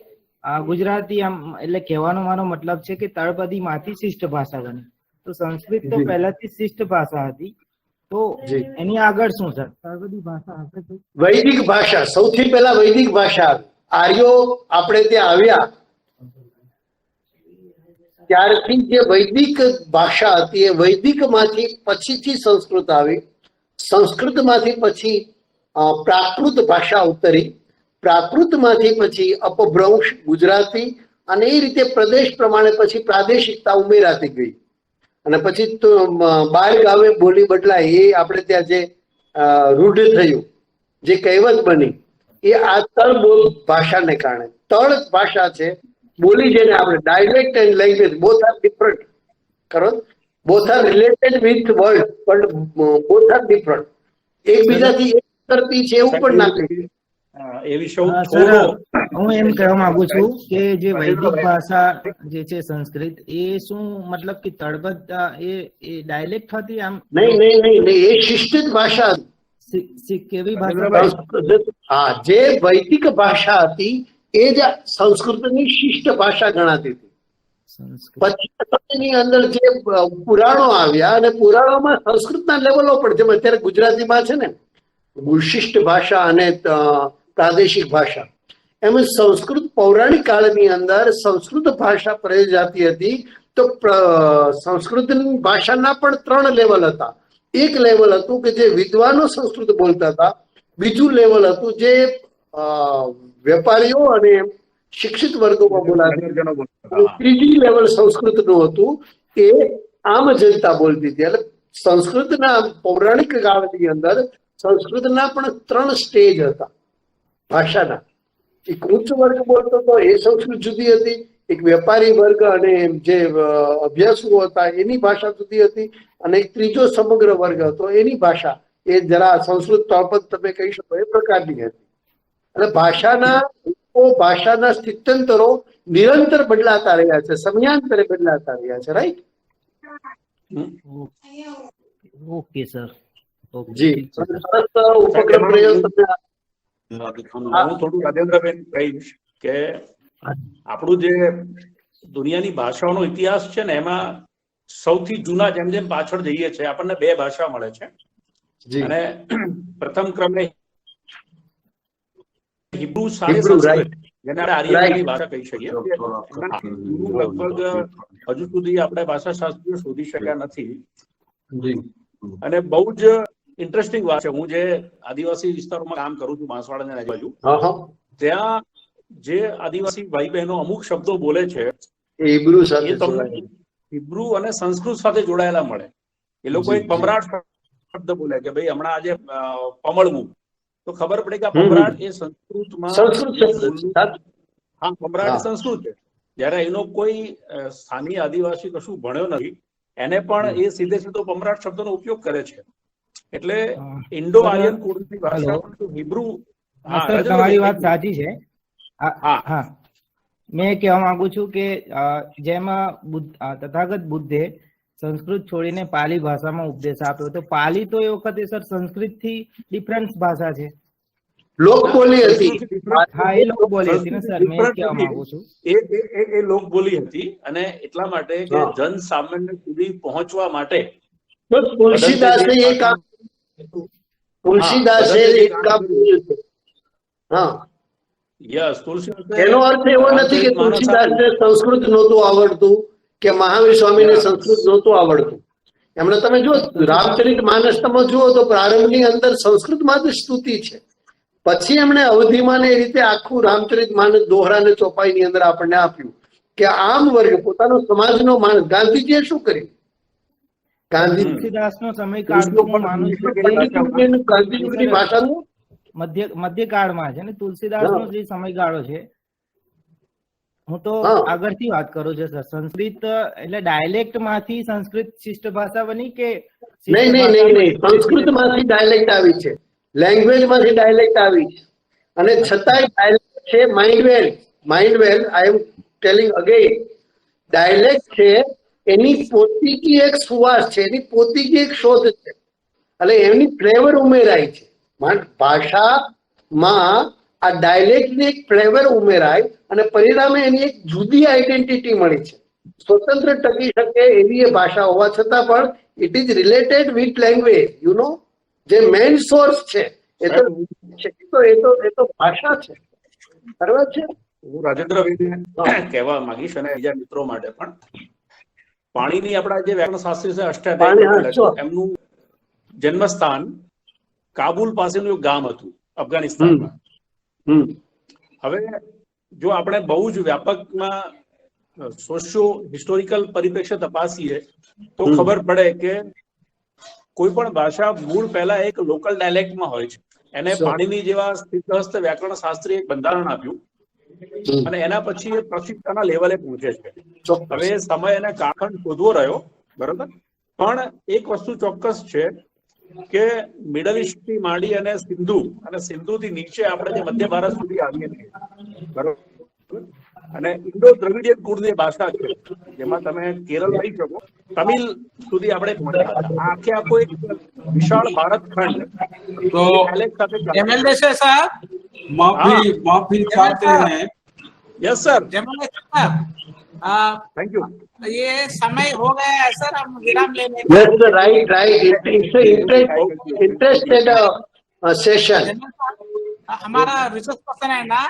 ગુજરાતી આમ એટલે કહેવાનો મારો મતલબ છે કે તળપદી માંથી શિષ્ટ ભાષા બની. તો સંસ્કૃત તો પહેલાથી શિષ્ટ ભાષા હતી, તો એની આગળ શું સર તળપદી ભાષા હશે? વૈદિક ભાષા, સૌથી પહેલા વૈદિક ભાષા. આર્યો આપણે ત્યાં આવ્યા ત્યારથી જે વૈદિક ભાષા હતી એ વૈદિક માંથી પછીથી સંસ્કૃત આવી, સંસ્કૃત માંથી પછી પ્રાકૃત ભાષા ઉતરી, પ્રાકૃત માંથી પછી અપભ્રંશ ગુજરાતી, અને એ રીતે પ્રદેશ પ્રમાણે પછી પ્રાદેશિકતા ઉમેરાતી ગઈ, અને પછી તો બાર ગામે બોલી બદલાય. એ આપણે ત્યાં જે રૂઢ થયું, જે કહેવત બની, એ આ તળ બોલ ભાષાને કારણે. તળ ભાષા છે બોલી, જેને આપણે dialect and language both are different કરો, both are related with word, પણ બોથ આર ડિફરન્ટ, એકબીજાથી એક કરતી છે એવું પણ ના કહી. હું એમ કહેવા માંગુ છું કે જે વૈદિક ભાષા જે છે સંસ્કૃત, એ શું મતલબ કે તળપદ એ ડાયલેક્ટ હતી? આમ નહીં, એ શિષ્ટિત ભાષા. કેવી ભાષા? હા, જે વૈદિક ભાષા હતી એ જ સંસ્કૃતની શિષ્ટ ભાષા ગણાતી હતી. પછી અંદર જે પુરાણો આવ્યા, અને પુરાણોમાં સંસ્કૃતના લેવલો પણ, જેમ અત્યારે ગુજરાતીમાં છે ને શિષ્ટ ભાષા અને પ્રાદેશિક ભાષા, એમ સંસ્કૃત પૌરાણિક કાળની અંદર સંસ્કૃત ભાષા પ્રયોજાતી હતી. તો સંસ્કૃતની ભાષાના પણ 3 લેવલ હતા. એક લેવલ હતું કે જે વિદ્વાનો સંસ્કૃત બોલતા હતા, બીજું લેવલ હતું જે વેપારીઓ અને શિક્ષિત વર્ગોમાં બોલાતું, ત્રીજી લેવલ સંસ્કૃતનું હતું કે આમ જનતા બોલતી હતી. એટલે સંસ્કૃતના પૌરાણિક કાળની અંદર સંસ્કૃતના પણ 3 સ્ટેજ હતા ભાષાના. એક ઉચ્ચ વર્ગ બોલતો હતો, એ સંસ્કૃત જુદી હતી. એક વેપારી વર્ગ અને જે અભ્યાસુઓ હતા એની ભાષા જુદી હતી, અને એક ત્રીજો સમગ્ર વર્ગ હતો, એની ભાષા એ જરા સંસ્કૃત તળપદ તમે કહી શકો એ પ્રકારની હતી. અને ભાષાના સ્થિત્યંતરો નિરંતર બદલાતા રહ્યા છે, સમયાંતરે બદલાતા રહ્યા છે. રાઈટ? Okay sir. જી, ઉપક્રમ પ્રયોગ હું થોડું રાજેન્દ્રબેન કહીશ કે આપણું જે દુનિયાની ભાષાઓનો ઇતિહાસ છે ને, એમાં સૌથી જૂના જેમ જેમ પાછળ જઈએ છીએ આપણને 2 ભાષા મળે છે, અને પ્રથમ ક્રમે હિબ્રુ સાથે સંસ્કૃત, જેને આપણે આર્યની ભાષા કહી શકીએ. લગભગ હજુ સુધી આપણે ભાષાશાસ્ત્રીઓ શોધી શક્યા નથી. અને બહુ જ ઇન્ટરેસ્ટિંગ વાત છે, હું જે આદિવાસી વિસ્તારોમાં કામ કરું છું, બાંસવાડા અને આજુબાજુ, ત્યાં જે આદિવાસી ભાઈ બહેનો અમુક શબ્દો બોલે છે એ તમને હિબ્રુ અને સંસ્કૃત સાથે જોડાયેલા મળે. એ લોકો એક પમરાટ શબ્દ બોલે કે ભાઈ હમણાં આજે પમળવું, તો ખબર પડે કે આ પમરાટ એ સંસ્કૃતમાં, હા, પમરાટ સંસ્કૃત છે. જયારે એનો કોઈ સ્થાનિય આદિવાસી કશું ભણ્યો નથી, એને પણ એ સીધે સીધો પમરાટ શબ્દનો ઉપયોગ કરે છે. એટલે ઇન્ડો આર્યન કુળની ભાષા હિબ્રુ. તમારી વાત સાચી છે. હા, મેં કહેવા માંગુ છું કે જેમાં તથાગત બુદ્ધે સંસ્કૃત છોડીને પાલી ભાષામાં ઉપદેશ આપ્યો, તો પાલી તો એ વખતે સર સંસ્કૃત થી ડિફરન્ટ ભાષા છે, લોકબોલી હતી. હા, એ લોકબોલી હતી ને સર, મેં કહેવા માંગુ છું એ લોકબોલી હતી. અને એટલા માટે કે જન સામાન્ય સુધી પહોંચવા માટે તુલસીદાસે એ કામ એનો અર્થ એવો નથી કે તુલસીદાસને સંસ્કૃત નહોતું આવડતું કે મહાવીર સ્વામીને સંસ્કૃત નહોતું આવડતું. એમણે તમે જો રામચરિત માનસ તમે જુઓ તો પ્રારંભની અંદર સંસ્કૃતમાં જ સ્તુતિ છે, પછી એમણે અવધિમાં એ રીતે આખું રામચરિત માનસ દોહરા ને ચોપાઈની અંદર આપણને આપ્યું કે આમ વર્ગ પોતાનો સમાજનો માણસ. ગાંધીજીએ શું કર્યું? ગાંધીદાસનો સમય ગાંધીજીની ભાષાનું મધ્યકાળમાં છે ને તુલસીદાસનો જે સમયગાળો છે. હું તો આગળથી વાત કરું છું સર. સંસ્કૃત એટલે ડાયલેક્ટ માંથી સંસ્કૃત શિષ્ટ ભાષા બની કે નહીં, સંસ્કૃત માંથી ડાયલેક્ટ આવી છે, લેંગ્વેજ માંથી ડાયલેક્ટ આવી છે, અને છતાંય ડાયલેક્ટ છે માઇન્ડવેલ આઈ એમ ટેલિંગ અગેન, ડાયલેક્ટ છે એની પોતીકી એક સુવાસ છે, એની પોતીકી એક શોધ છે, એટલે એની ફ્લેવર ઉમેરાય છે. ભાષામાં આ ડાયલેક્ટની એક ફ્લેવર ઉમેરાય અને પરિણામે એની એક જુદી આઈડેન્ટિટી મળી છે. સ્વતંત્ર ટકી શકે એવી એ ભાષા હોવા છતાં પણ it is related with language, you know, જે મેઇન સોર્સ છે એ તો ભાષા છે. બરાબર છે. હું રાજેન્દ્ર કહેવા માંગીશ અને બીજા મિત્રો માટે પણ, પાણીની આપણા જે વ્યાકરણ શાસ્ત્રી છે અષ્ટાધ્યાયી, એમનું જન્મસ્થાન કાબુલ પાસેનું એક ગામ હતું અફઘાનિસ્તાનમાં. હવે જો આપણે બહુ જ વ્યાપકમાં સોશિયો હિસ્ટોરિકલ પરિપ્રેક્ષ્ય તપાસીએ તો ખબર પડે કે કોઈ પણ ભાષા મૂળ પહેલા એક લોકલ ડાયલેક્ટમાં હોય છે. એને પાણીની જેવા સ્થિતહસ્ત વ્યાકરણ શાસ્ત્રી એક બંધારણ આપ્યું અને એના પછી એ પ્રશિક્ષણના લેવલે પહોંચે છે. હવે સમય અને કાળખંડ શોધવો રહ્યો, બરોબર, પણ એક વસ્તુ ચોક્કસ છે કે મિડલ ઇસ્ટ થી માંડી અને સિંધુ થી નીચે આપણે જે મધ્ય ભારત સુધી આવીએ છીએ, બરોબર, અને ઇન્ડો દ્રવિડિયન કુળની ભાષા છે જેમાં તમે કેરળ લઈ શકો, તમિલ સુધી આપણે પહોંચ્યા. આખે આખો એક વિશાળ ભારત ખંડ तो एमएलए से साहब माफी चाहते हैं. यस सर, एमएलए साहब थैंक यू. ये समय हो गया है सर, हम विराम लेने Yes, right. It's interested session. हमारा रिसर्च पर्सन है ना,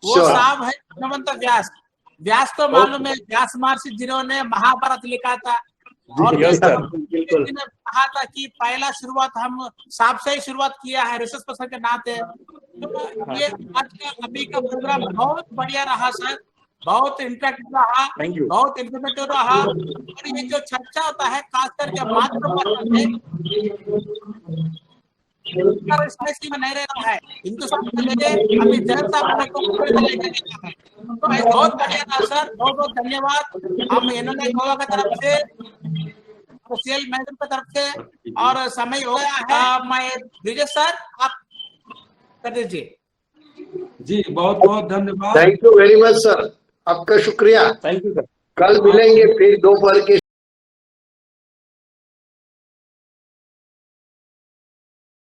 वो साहब है हनुमंत व्यास तो मालूम है, व्यास महर्षि जिन्होंने महाभारत लिखा था, और कहा था कि पहला शुरुआत हम साहब से ही शुरुआत किया है रिसर्च पर्सन के नाते. तो ये आज का अभी का प्रोग्राम बहुत बढ़िया रहा सर, बहुत इंटरेक्टिव रहा, बहुत इंफॉर्मेटिव रहा. और ये जो चर्चा होता है खास करके मातृभाषा में नहीं रहता है, हिंदुस्तान में लेके अभी जैन साहब को लेकर है. तो बहुत बढ़िया रहा सर, बहुत बहुत धन्यवाद. हम इन्होंने गोवा की तरफ से, सोशल मैडम की तरफ से, और समय हो गया है. मैं विजय सर आप कर दीजिए. जी बहुत बहुत धन्यवाद. Thank you very much sir, आपका शुक्रिया. Thank you sir. कल मिलेंगे फिर दोपहर के